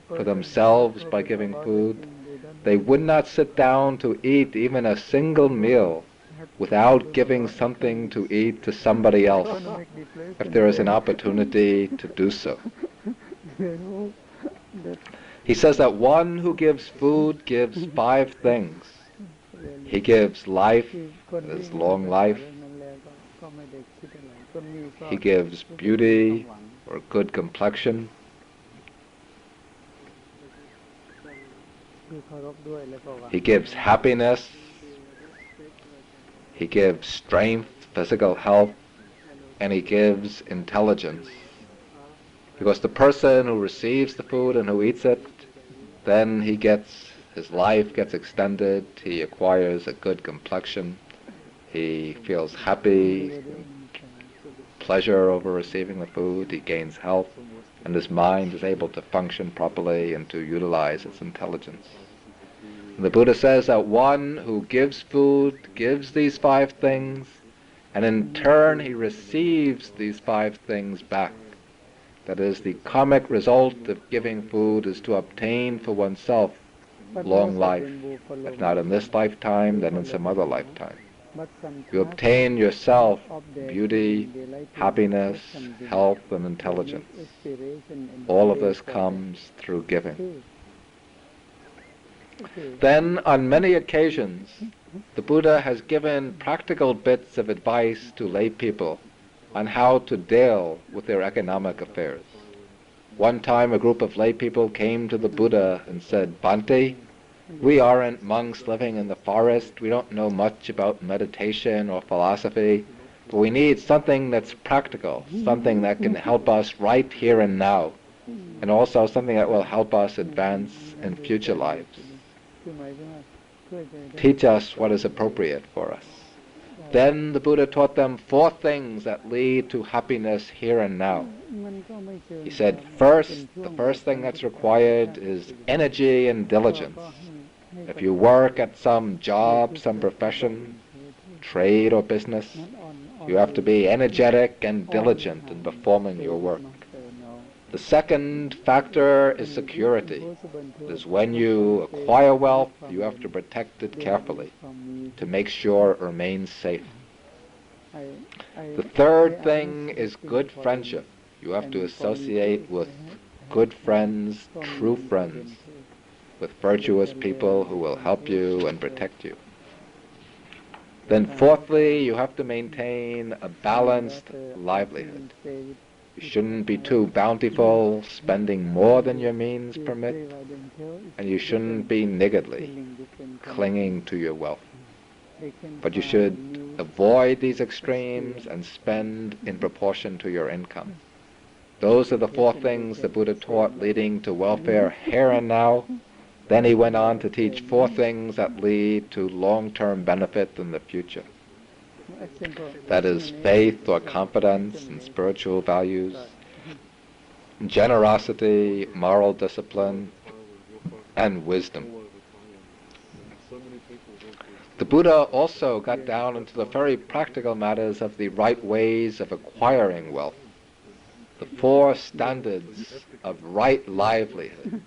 for themselves by giving food, they would not sit down to eat even a single meal without giving something to eat to somebody else if there is an opportunity to do so. He says that one who gives food gives 5 things: He gives life, his long life. He gives beauty or good complexion. He gives happiness. He gives strength, physical health, and he gives intelligence. Because the person who receives the food and who eats it, then his life gets extended, he acquires a good complexion, he feels happy, pleasure over receiving the food, he gains health, and his mind is able to function properly and to utilize its intelligence. And the Buddha says that one who gives food gives these 5 things, and in turn he receives these 5 things back. That is, the karmic result of giving food is to obtain for oneself long life, if not in this lifetime, then in some other lifetime. You obtain yourself beauty, happiness, health, and intelligence. All of this comes through giving. Then, on many occasions, the Buddha has given practical bits of advice to lay people on how to deal with their economic affairs. One time a group of lay people came to the Buddha and said, "Bhante, we aren't monks living in the forest. We don't know much about meditation or philosophy, but we need something that's practical, something that can help us right here and now, and also something that will help us advance in future lives. Teach us what is appropriate for us." Then the Buddha taught them 4 things that lead to happiness here and now. He said, the first thing that's required is energy and diligence. If you work at some job, some profession, trade or business, you have to be energetic and diligent in performing your work. The second factor is security. It is when you acquire wealth, you have to protect it carefully to make sure it remains safe. The third thing is good friendship. You have to associate with good friends, true friends, with virtuous people who will help you and protect you. Then fourthly, you have to maintain a balanced livelihood. You shouldn't be too bountiful, spending more than your means permit, and you shouldn't be niggardly, clinging to your wealth. But you should avoid these extremes and spend in proportion to your income. Those are the 4 things the Buddha taught leading to welfare here and now. Then he went on to teach 4 things that lead to long-term benefit in the future. That is faith or confidence in spiritual values, generosity, moral discipline, and wisdom. The Buddha also got down into the very practical matters of the right ways of acquiring wealth, the 4 standards of right livelihood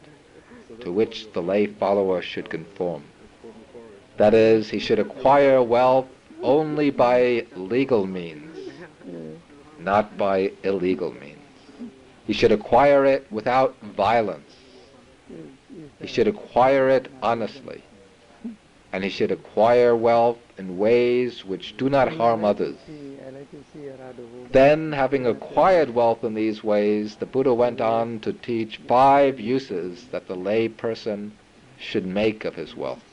to which the lay follower should conform. That is, he should acquire wealth only by legal means, not by illegal means. He should acquire it without violence. He should acquire it honestly. And he should acquire wealth in ways which do not harm others. Then, having acquired wealth in these ways, the Buddha went on to teach 5 uses that the lay person should make of his wealth.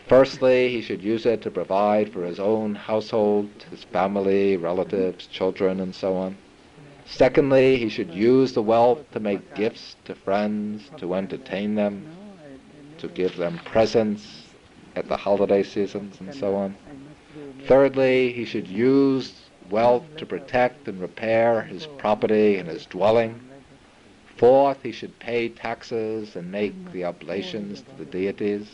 Firstly, he should use it to provide for his own household, his family, relatives, children, and so on. Secondly, he should use the wealth to make gifts to friends, to entertain them, to give them presents at the holiday seasons, and so on. Thirdly, he should use wealth to protect and repair his property and his dwelling. Fourth, he should pay taxes and make the oblations to the deities.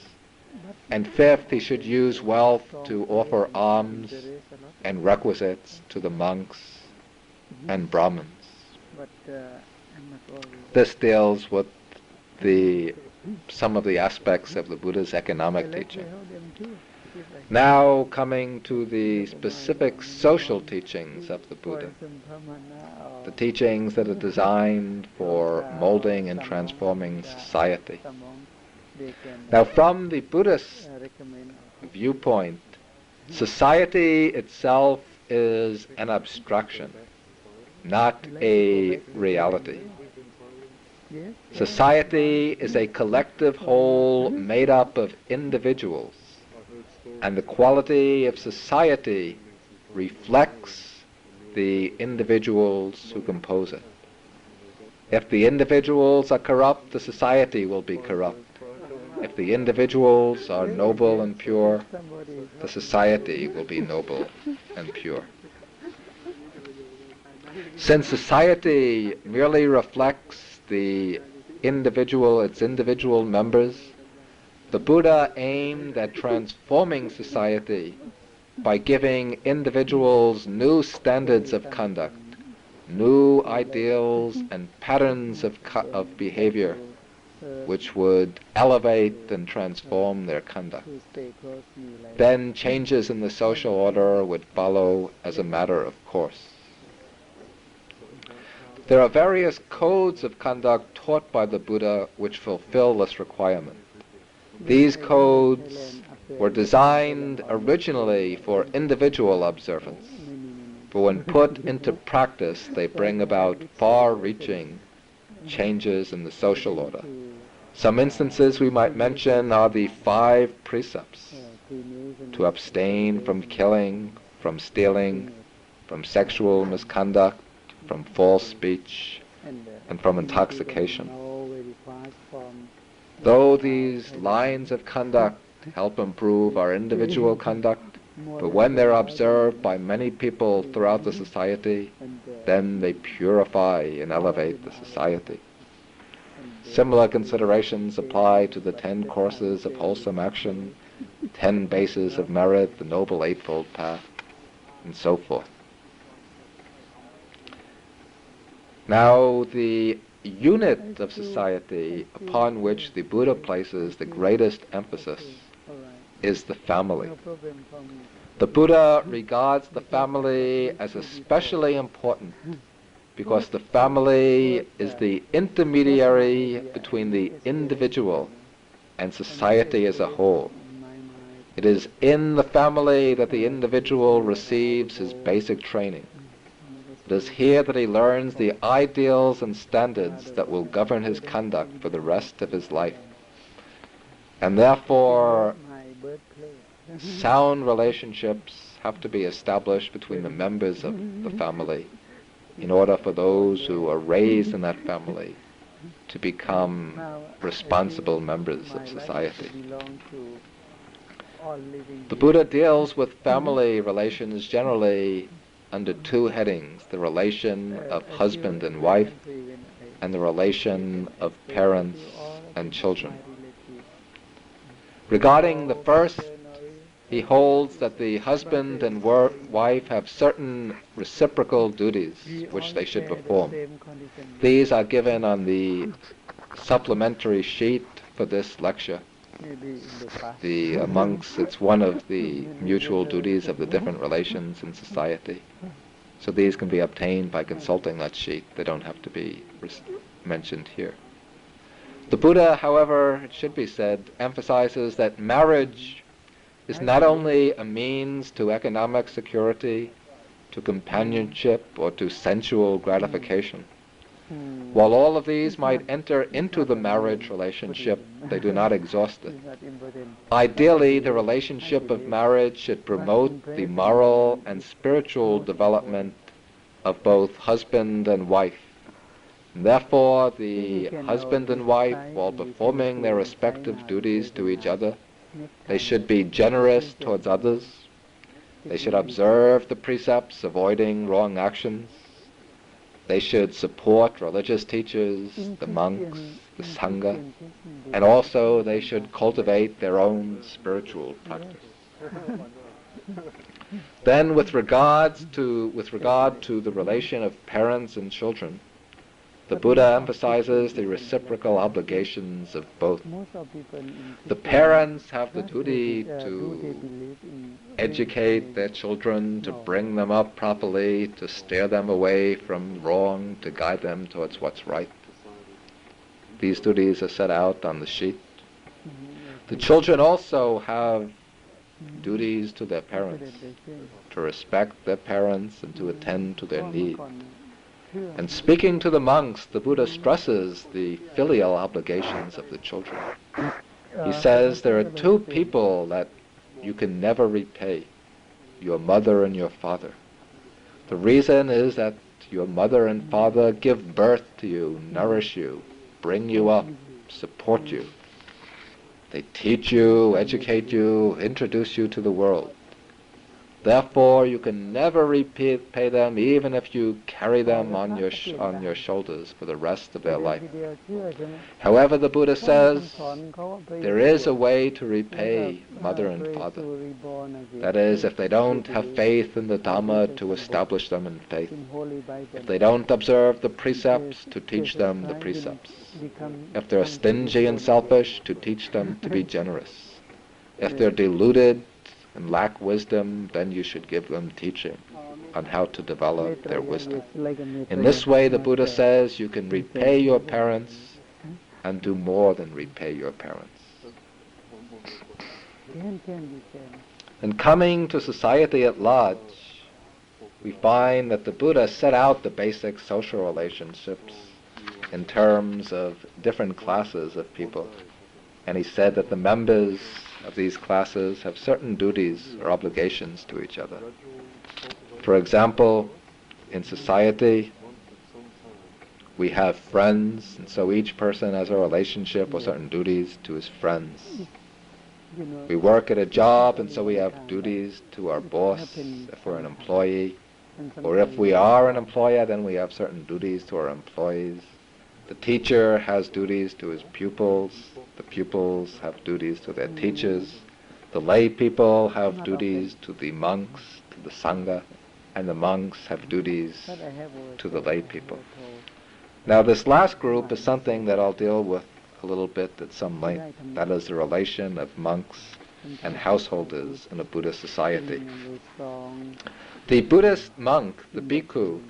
And fifth, he should use wealth to offer alms and requisites to the monks and Brahmins. This deals with some of the aspects of the Buddha's economic teaching. Now coming to the specific social teachings of the Buddha, the teachings that are designed for molding and transforming society. they can Now, from the Buddhist recommend. viewpoint, society itself is an abstraction, not a reality. Yes. Society is a collective whole made up of individuals, and the quality of society reflects the individuals who compose it. If the individuals are corrupt, the society will be corrupt. If the individuals are noble and pure, the society will be noble and pure. Since society merely reflects its individual members, the Buddha aimed at transforming society by giving individuals new standards of conduct, new ideals and patterns of behavior which would elevate and transform their conduct. Then changes in the social order would follow as a matter of course. There are various codes of conduct taught by the Buddha which fulfill this requirement. These codes were designed originally for individual observance, but when put into practice, they bring about far-reaching changes in the social order. Some instances we might mention are the 5 precepts: to abstain from killing, from stealing, from sexual misconduct, from false speech, and from intoxication. Though these lines of conduct help improve our individual conduct, but when they're observed by many people throughout the society, then they purify and elevate the society. Similar considerations apply to the 10 courses of wholesome action, 10 bases of merit, the Noble Eightfold Path, and so forth. Now, the unit of society upon which the Buddha places the greatest emphasis is the family. The Buddha regards the family as especially important because the family is the intermediary between the individual and society as a whole. It is in the family that the individual receives his basic training. It is here that he learns the ideals and standards that will govern his conduct for the rest of his life. And therefore, sound relationships have to be established between the members of the family in order for those who are raised in that family to become responsible members of society. The Buddha deals with family relations generally under 2 headings: the relation of husband and wife and the relation of parents and children. Regarding the first, he holds that the husband and wife have certain reciprocal duties which they should perform. These are given on the supplementary sheet for this lecture. It's one of the mutual duties of the different relations in society. So these can be obtained by consulting that sheet. They don't have to be mentioned here. The Buddha, however, it should be said, emphasizes that marriage is not only a means to economic security, to companionship, or to sensual gratification. While all of these might enter into the marriage relationship, they do not exhaust it. Ideally, the relationship of marriage should promote the moral and spiritual development of both husband and wife. And therefore, the husband and wife, while performing their respective duties to each other, they should be generous towards others. They should observe the precepts avoiding wrong actions. They should support religious teachers, the monks, the sangha, and also they should cultivate their own spiritual practice. Then with regard to the relation of parents and children, the Buddha emphasizes the reciprocal obligations of both. The parents have the duty to educate their children, to bring them up properly, to steer them away from wrong, to guide them towards what's right. These duties are set out on the sheet. The children also have duties to their parents, to respect their parents and to attend to their needs. And speaking to the monks, the Buddha stresses the filial obligations of the children. He says there are two people that you can never repay, your mother and your father. The reason is that your mother and father give birth to you, nourish you, bring you up, support you. They teach you, educate you, introduce you to the world. Therefore, you can never repay them, even if you carry them on your shoulders for the rest of their life. However, the Buddha says there is a way to repay mother and father. That is, if they don't have faith in the Dhamma, to establish them in faith. If they don't observe the precepts, to teach them the precepts. If they're stingy and selfish, to teach them to be generous. If they're deluded and lack wisdom, then you should give them teaching on how to develop their wisdom. In this way, the Buddha says you can repay your parents and do more than repay your parents. And coming to society at large, we find that the Buddha set out the basic social relationships in terms of different classes of people. And he said that the members of these classes have certain duties or obligations to each other. For example, in society, we have friends, and so each person has a relationship or certain duties to his friends. We work at a job, and so we have duties to our boss if we're an employee. Or if we are an employer, then we have certain duties to our employees. The teacher has duties to his pupils. The pupils have duties to their teachers. The lay people have duties to the monks, to the Sangha, and the monks have duties to the lay people. Now this last group is something that I'll deal with a little bit at some length. That is the relation of monks and householders in a Buddhist society. The Buddhist monk, the bhikkhu,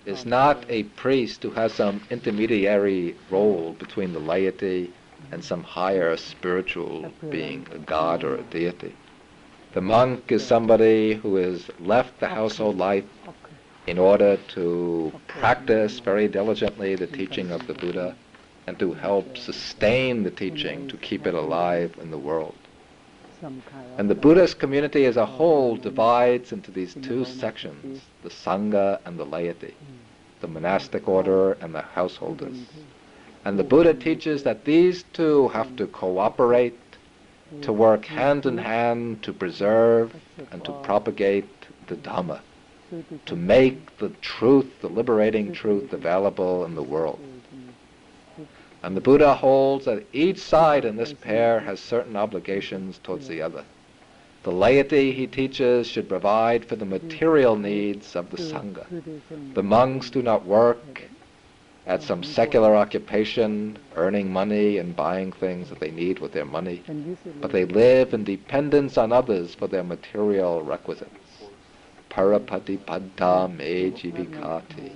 is not a priest who has some intermediary role between the laity and some higher spiritual being, a god or a deity. The monk is somebody who has left the household life in order to practice very diligently the teaching of the Buddha and to help sustain the teaching, to keep it alive in the world. And the Buddhist community as a whole divides into these two sections, the Sangha and the laity, the monastic order and the householders. And the Buddha teaches that these two have to cooperate, to work hand in hand to preserve and to propagate the Dhamma, to make the truth, the liberating truth, available in the world. And the Buddha holds that each side in this pair has certain obligations towards the other. The laity, he teaches, should provide for the material needs of the Sangha. The monks do not work at some secular occupation, earning money and buying things that they need with their money, but they live in dependence on others for their material requisites. Parapatipada me jivikati.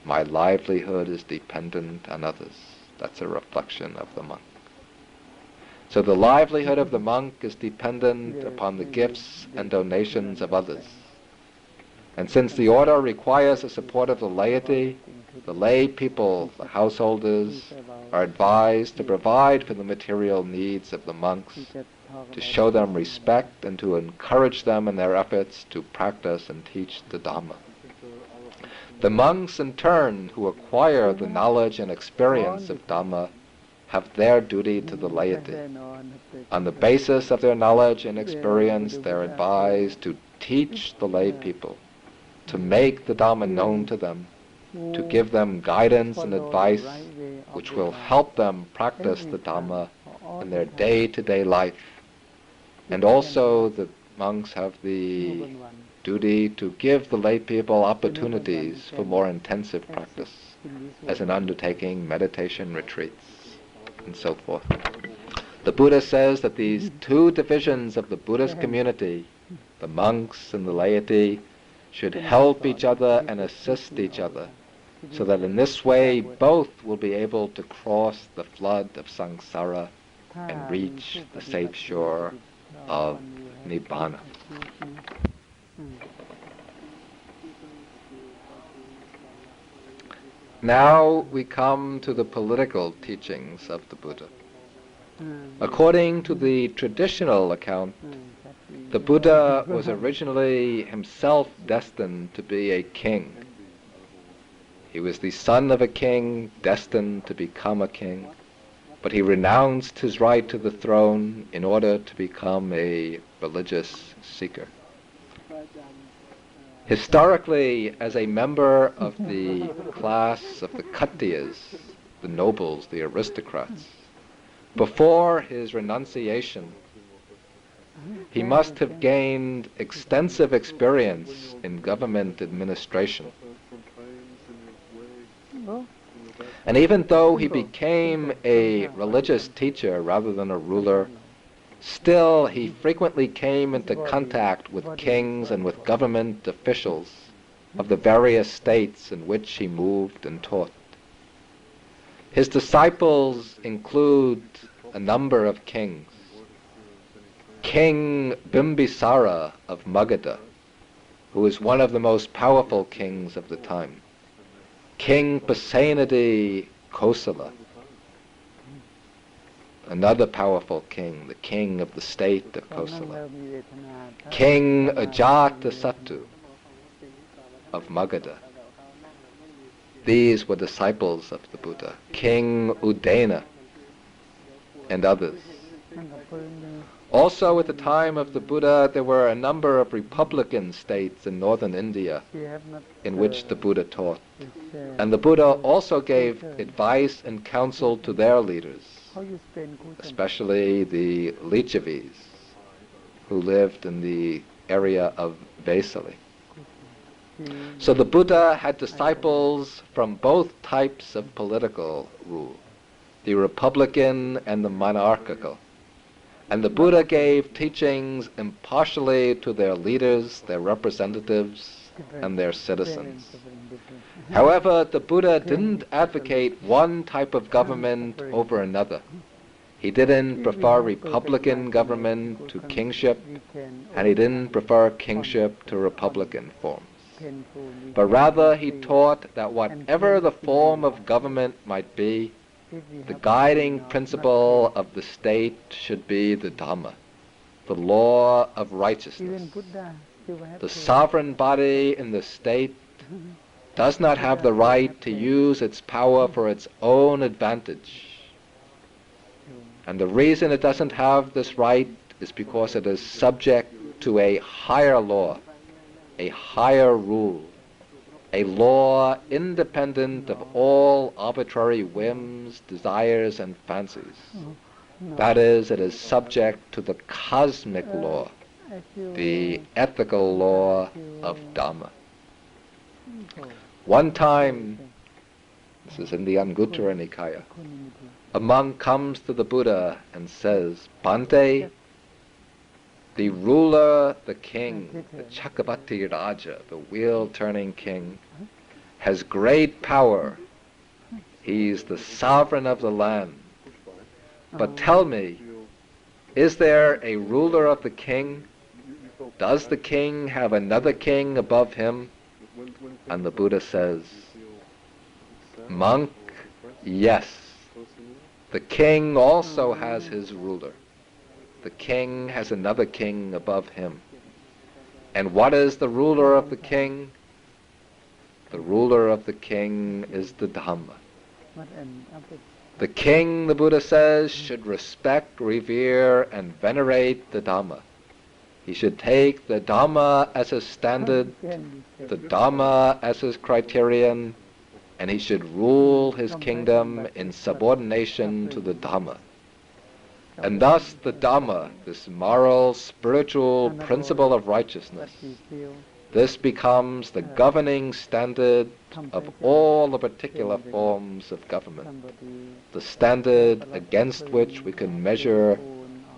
My livelihood is dependent on others. That's a reflection of the monk. So the livelihood of the monk is dependent upon the gifts and donations of others. And since the order requires the support of the laity, the lay people, the householders, are advised to provide for the material needs of the monks, to show them respect and to encourage them in their efforts to practice and teach the Dhamma. The monks, in turn, who acquire the knowledge and experience of Dhamma, have their duty to the laity. On the basis of their knowledge and experience, they are advised to teach the lay people, to make the Dhamma known to them, to give them guidance and advice which will help them practice the Dhamma in their day-to-day life. And also the monks have the duty to give the lay people opportunities for more intensive practice, as in undertaking meditation retreats and so forth. The Buddha says that these two divisions of the Buddhist community, the monks and the laity, should help each other and assist each other, so that in this way both will be able to cross the flood of samsara and reach the safe shore of Nibbana. Now we come to the political teachings of the Buddha. According to the traditional account, the Buddha was originally himself destined to be a king. He was the son of a king, destined to become a king, but he renounced his right to the throne in order to become a religious seeker. Historically, as a member of the class of the Khattiyas, the nobles, the aristocrats, before his renunciation, he must have gained extensive experience in government administration. And even though he became a religious teacher rather than a ruler, still he frequently came into contact with kings and with government officials of the various states in which he moved and taught. His disciples include a number of kings. King Bimbisara of Magadha, who is one of the most powerful kings of the time. King Pasenadi Kosala, another powerful king, the king of the state of Kosala. King Ajatasattu of Magadha. These were disciples of the Buddha. King Udena and others. Also at the time of the Buddha, there were a number of republican states in northern India in which the Buddha taught. And the Buddha also gave advice and counsel to their leaders, especially the Lichavis, who lived in the area of Vesali. So the Buddha had disciples from both types of political rule, the republican and the monarchical. And the Buddha gave teachings impartially to their leaders, their representatives, and their citizens. However, the Buddha didn't advocate one type of government over another. He didn't prefer republican government to kingship, and he didn't prefer kingship to republican forms. But rather he taught that whatever the form of government might be, the guiding principle of the state should be the Dhamma, the law of righteousness. The sovereign body in the state does not have the right to use its power for its own advantage. And the reason it doesn't have this right is because it is subject to a higher law, a higher rule, a law independent of all arbitrary whims, desires, and fancies. That is, it is subject to the cosmic law, the ethical law of Dhamma. One time, this is in the Anguttara Nikaya, a monk comes to the Buddha and says, "Bhante, the ruler, the king, the Chakravarti Raja, the wheel-turning king, has great power. He's the sovereign of the land. But tell me, is there a ruler of the king? Does the king have another king above him?" And the Buddha says, "Monk, yes. The king also has his ruler. The king has another king above him. And what is the ruler of the king? The ruler of the king is the Dhamma. The king, the Buddha says, should respect, revere, and venerate the Dhamma. He should take the Dhamma as his standard, the Dhamma as his criterion, and he should rule his kingdom in subordination to the Dhamma. And thus the Dhamma, this moral, spiritual principle of righteousness, this becomes the governing standard of all the particular forms of government, the standard against which we can measure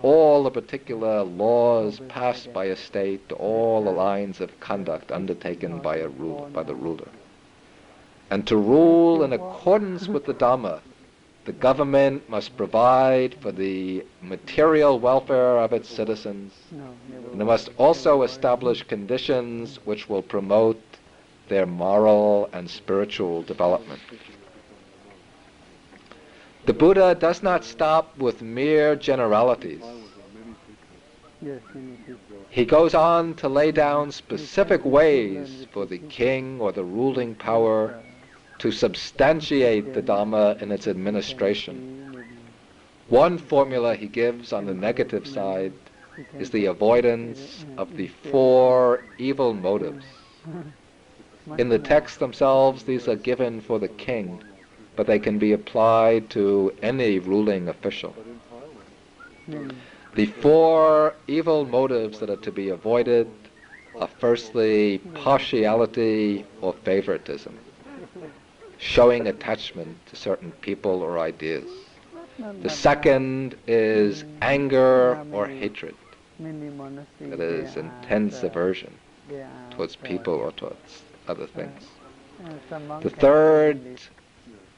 all the particular laws passed by a state, all the lines of conduct undertaken by the ruler. And to rule in accordance with the Dhamma the government must provide for the material welfare of its citizens, and it must also establish conditions which will promote their moral and spiritual development. The Buddha does not stop with mere generalities. He goes on to lay down specific ways for the king or the ruling power to substantiate the Dhamma in its administration. One formula he gives on the negative side is the avoidance of the 4 evil motives. In the texts themselves, these are given for the king, but they can be applied to any ruling official. The 4 evil motives that are to be avoided are firstly partiality or favoritism, showing attachment to certain people or ideas. The second is anger or hatred, that is intense aversion towards people or towards other things. The third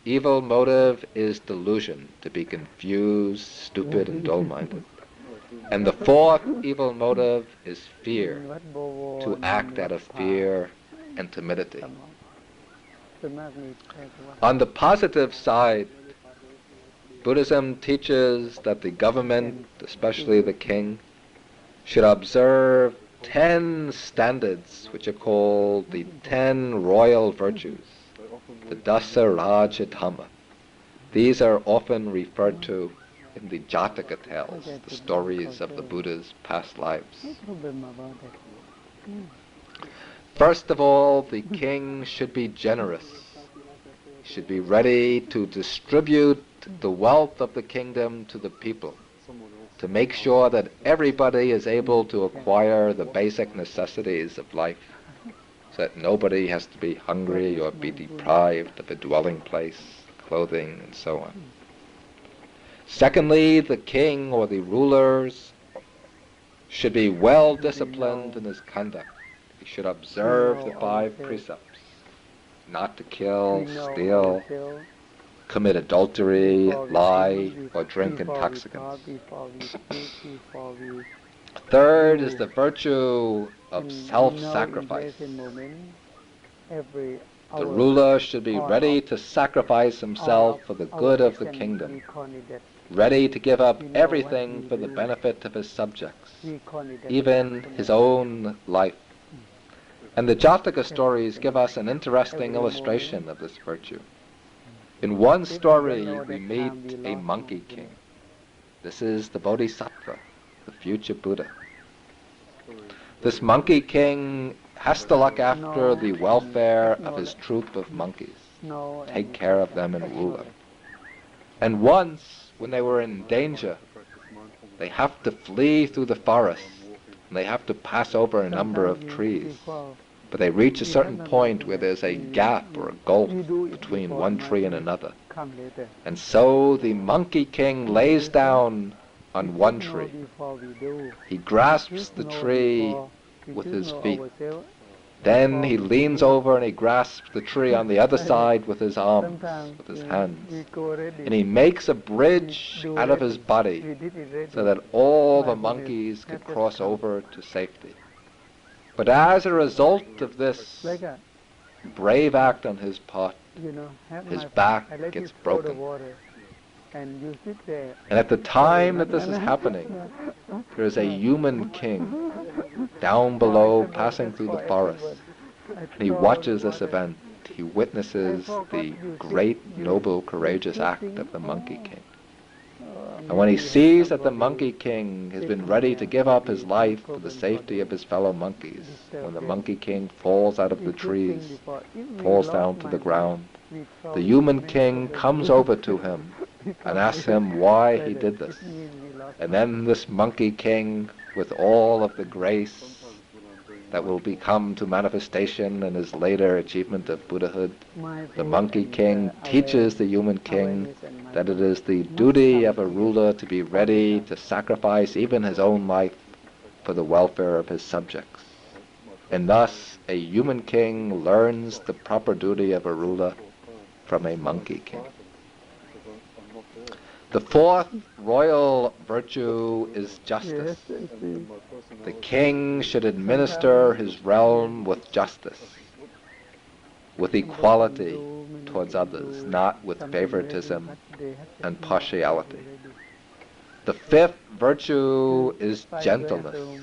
evil motive is delusion, to be confused, stupid, and dull-minded. And the 4th evil motive is fear, to act out of fear and timidity. On the positive side, Buddhism teaches that the government, especially the king, should observe 10 standards which are called the 10 royal virtues, the Dasa Raja Dhamma. These are often referred to in the Jataka tales, the stories of the Buddha's past lives. First of all, the king should be generous. He should be ready to distribute the wealth of the kingdom to the people, to make sure that everybody is able to acquire the basic necessities of life, so that nobody has to be hungry or be deprived of a dwelling place, clothing, and so on. Secondly, the king or the rulers should be well disciplined in his conduct. He should observe the 5 precepts: not to kill, steal, commit adultery, lie, or drink intoxicants. Third is the virtue of self-sacrifice. The ruler should be ready to sacrifice himself for the good of the kingdom, ready to give up everything for the benefit of his subjects, even his own life. And the Jataka stories give us an interesting illustration of this virtue. In one story, we meet a monkey king. This is the Bodhisattva, the future Buddha. This monkey king has to look after the welfare of his troop of monkeys, take care of them and rule them. And once, when they were in danger, they have to flee through the forest, and they have to pass over a number of trees. But they reach a certain point where there's a gap or a gulf between one tree and another. And so the monkey king lays down on one tree. He grasps the tree with his feet. Then he leans over and he grasps the tree on the other side with his arms, with his hands. And he makes a bridge out of his body so that all the monkeys could cross over to safety. But as a result of this brave act on his part, his back gets broken. And at the time that this is happening, there is a human king down below passing through the forest. And he watches this event. He witnesses the great, noble, courageous act of the monkey king. And when he sees that the monkey king has been ready to give up his life for the safety of his fellow monkeys, when the monkey king falls out of the trees, falls down to the ground, the human king comes over to him and asks him why he did this. And then this monkey king, with all of the grace that will become to manifestation in his later achievement of Buddhahood, the monkey king teaches the human king that it is the duty of a ruler to be ready to sacrifice even his own life for the welfare of his subjects. And thus a human king learns the proper duty of a ruler from a monkey king. The fourth royal virtue is justice. Yes, I see. The king should administer his realm with justice, with equality towards others, not with favoritism and partiality. The fifth virtue is gentleness.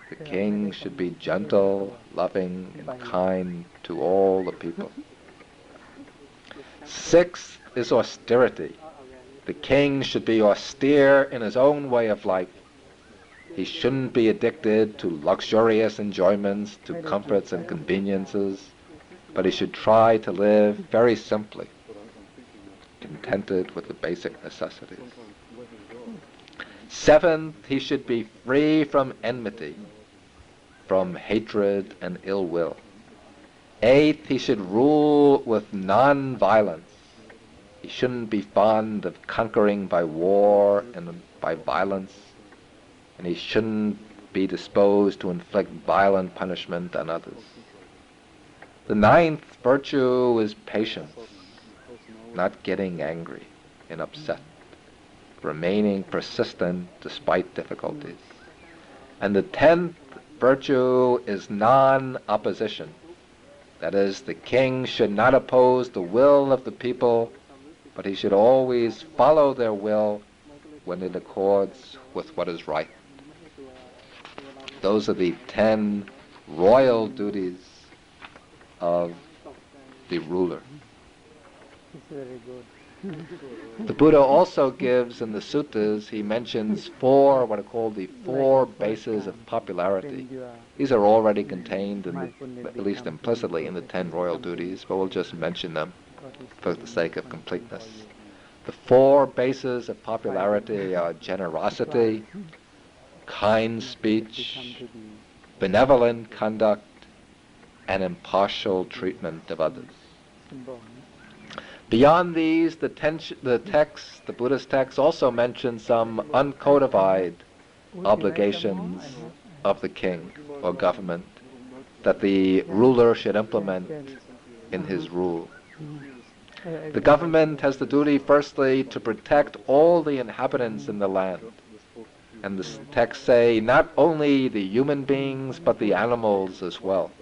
The king should be gentle, loving, and kind to all the people. Sixth is austerity. The king should be austere in his own way of life. He shouldn't be addicted to luxurious enjoyments, to comforts and conveniences, but he should try to live very simply, contented with the basic necessities. Seventh, he should be free from enmity, from hatred and ill will. Eighth, he should rule with non-violence. He shouldn't be fond of conquering by war and by violence, and he shouldn't be disposed to inflict violent punishment on others. The ninth virtue is patience, not getting angry and upset, remaining persistent despite difficulties. And the 10th virtue is non-opposition. That is, the king should not oppose the will of the people, but he should always follow their will when it accords with what is right. Those are the 10 royal duties of the ruler. It's very good. The Buddha also gives in the suttas, he mentions four, what are called the four bases of popularity. These are already contained, at least implicitly, in the 10 royal duties, but we'll just mention them for the sake of completeness. The four bases of popularity are generosity, kind speech, benevolent conduct, and impartial treatment of others. Beyond these, the Buddhist text also mentions some uncodified obligations of the king or government that the ruler should implement in his rule. The government has the duty, firstly, to protect all the inhabitants in the land. And the texts say not only the human beings, but the animals as well.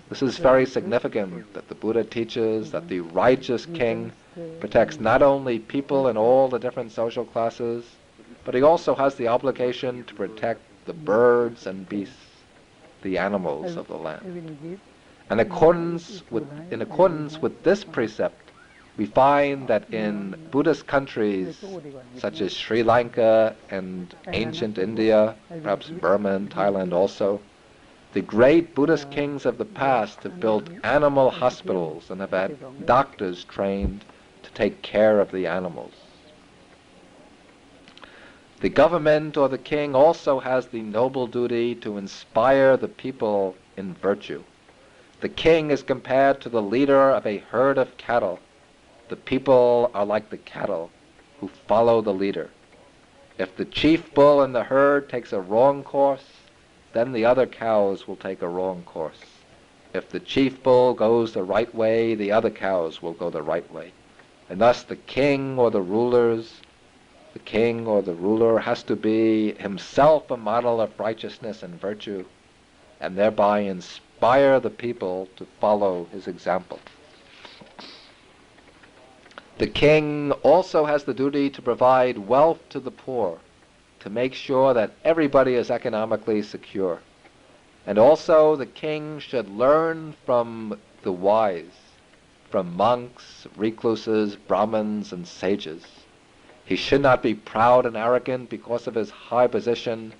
This is very significant that the Buddha teaches that the righteous king protects not only people in all the different social classes, but he also has the obligation to protect the birds and beasts, the animals of the land. And in accordance with this precept, we find that in Buddhist countries such as Sri Lanka and ancient India, perhaps Burma and Thailand also, the great Buddhist kings of the past have built animal hospitals and have had doctors trained to take care of the animals. The government or the king also has the noble duty to inspire the people in virtue. The king is compared to the leader of a herd of cattle. The people are like the cattle who follow the leader. If the chief bull in the herd takes a wrong course, then the other cows will take a wrong course. If the chief bull goes the right way, the other cows will go the right way. And thus the king or the ruler has to be himself a model of righteousness and virtue, and thereby inspire the people to follow his example. The king also has the duty to provide wealth to the poor, to make sure that everybody is economically secure. And also the king should learn from the wise, from monks, recluses, Brahmins, and sages. He should not be proud and arrogant because of his high position,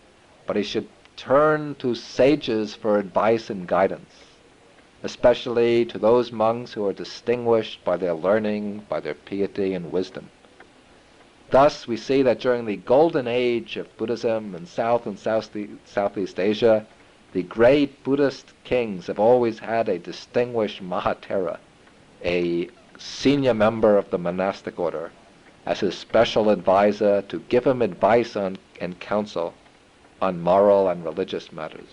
but he should turn to sages for advice and guidance, especially to those monks who are distinguished by their learning, by their piety and wisdom. Thus, we see that during the golden age of Buddhism in South and Southeast Asia, the great Buddhist kings have always had a distinguished Mahathera, a senior member of the monastic order, as his special advisor to give him advice on and counsel on moral and religious matters.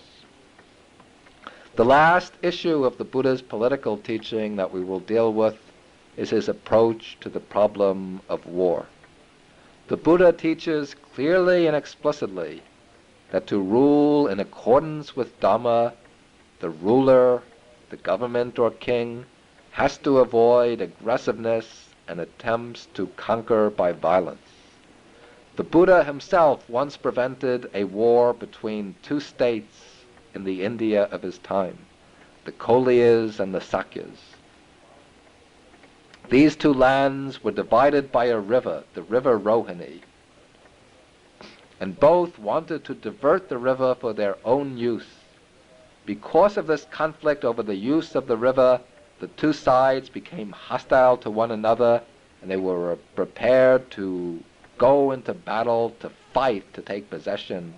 The last issue of the Buddha's political teaching that we will deal with is his approach to the problem of war. The Buddha teaches clearly and explicitly that to rule in accordance with Dhamma, the ruler, the government or king, has to avoid aggressiveness and attempts to conquer by violence. The Buddha himself once prevented a war between two states in the India of his time, the Koliyas and the Sakyas. These two lands were divided by a river, the river Rohini, and both wanted to divert the river for their own use. Because of this conflict over the use of the river, the two sides became hostile to one another, and they were prepared to go into battle, to fight, to take possession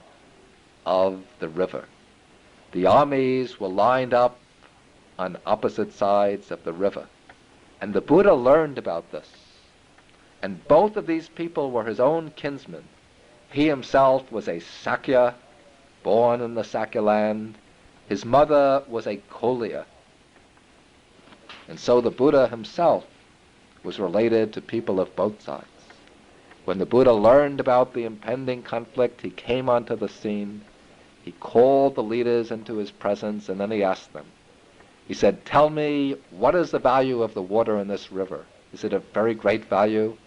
of the river. The armies were lined up on opposite sides of the river, and the Buddha learned about this. And both of these people were his own kinsmen. He himself was a Sakya, born in the Sakya land. His mother was a Koliya. And so the Buddha himself was related to people of both sides. When the Buddha learned about the impending conflict, he came onto the scene. He called the leaders into his presence, and then he asked them. He said, "Tell me, what is the value of the water in this river? Is it of very great value?"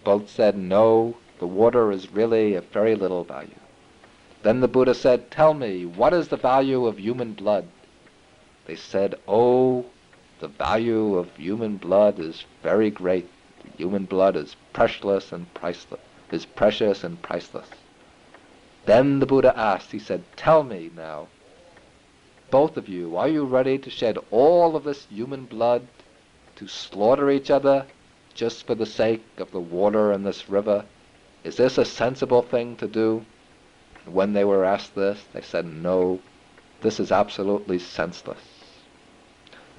Both said, "No, the water is really of very little value." Then the Buddha said, "Tell me, what is the value of human blood?" They said, "Oh, the value of human blood is very great. Human blood is precious and priceless. Then the Buddha asked, he said, "Tell me now, both of you, are you ready to shed all of this human blood, to slaughter each other, just for the sake of the water in this river? Is this a sensible thing to do?" And when they were asked this, they said, "No, this is absolutely senseless."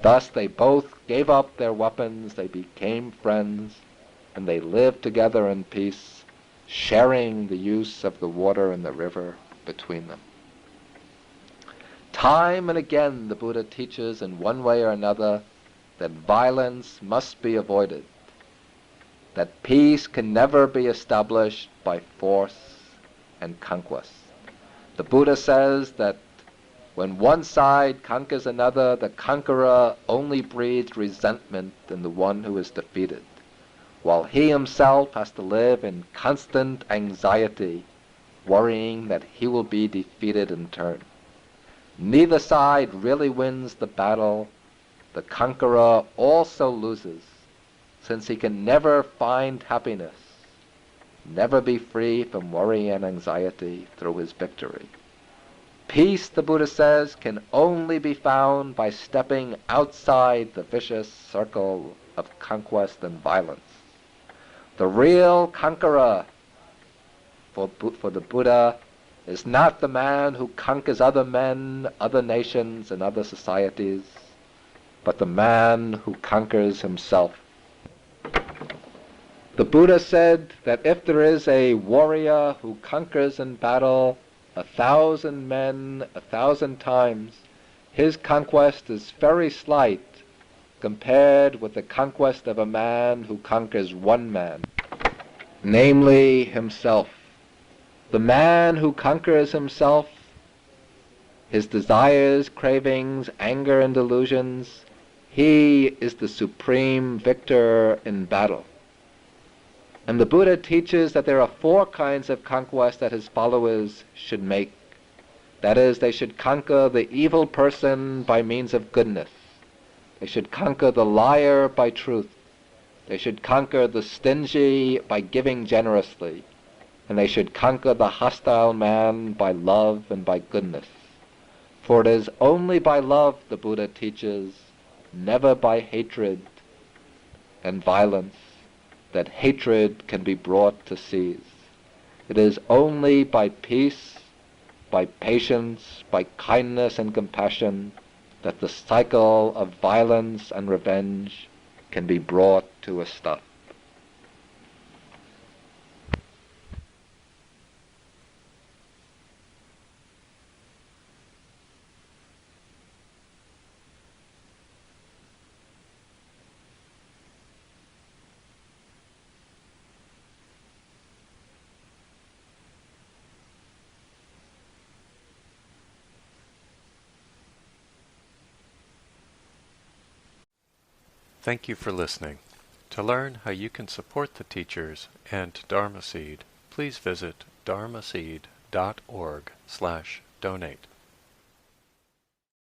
Thus they both gave up their weapons, they became friends, and they lived together in peace, sharing the use of the water in the river between them. Time and again the Buddha teaches in one way or another that violence must be avoided, that peace can never be established by force and conquest. The Buddha says that when one side conquers another, the conqueror only breeds resentment in the one who is defeated, while he himself has to live in constant anxiety, worrying that he will be defeated in turn. Neither side really wins the battle. The conqueror also loses, since he can never find happiness, never be free from worry and anxiety through his victory. Peace, the Buddha says, can only be found by stepping outside the vicious circle of conquest and violence. The real conqueror for the Buddha is not the man who conquers other men, other nations, and other societies, but the man who conquers himself. The Buddha said that if there is a warrior who conquers in battle 1,000 men 1,000 times, his conquest is very slight compared with the conquest of a man who conquers one man, namely himself. The man who conquers himself, his desires, cravings, anger, and delusions, he is the supreme victor in battle. And the Buddha teaches that there are 4 kinds of conquest that his followers should make. That is, they should conquer the evil person by means of goodness. They should conquer the liar by truth. They should conquer the stingy by giving generously. And they should conquer the hostile man by love and by goodness. For it is only by love, the Buddha teaches, never by hatred and violence, that hatred can be brought to cease. It is only by peace, by patience, by kindness and compassion, that the cycle of violence and revenge can be brought to a stop. Thank you for listening. To learn how you can support the teachers and Dharma Seed, please visit dharmaseed.org/donate.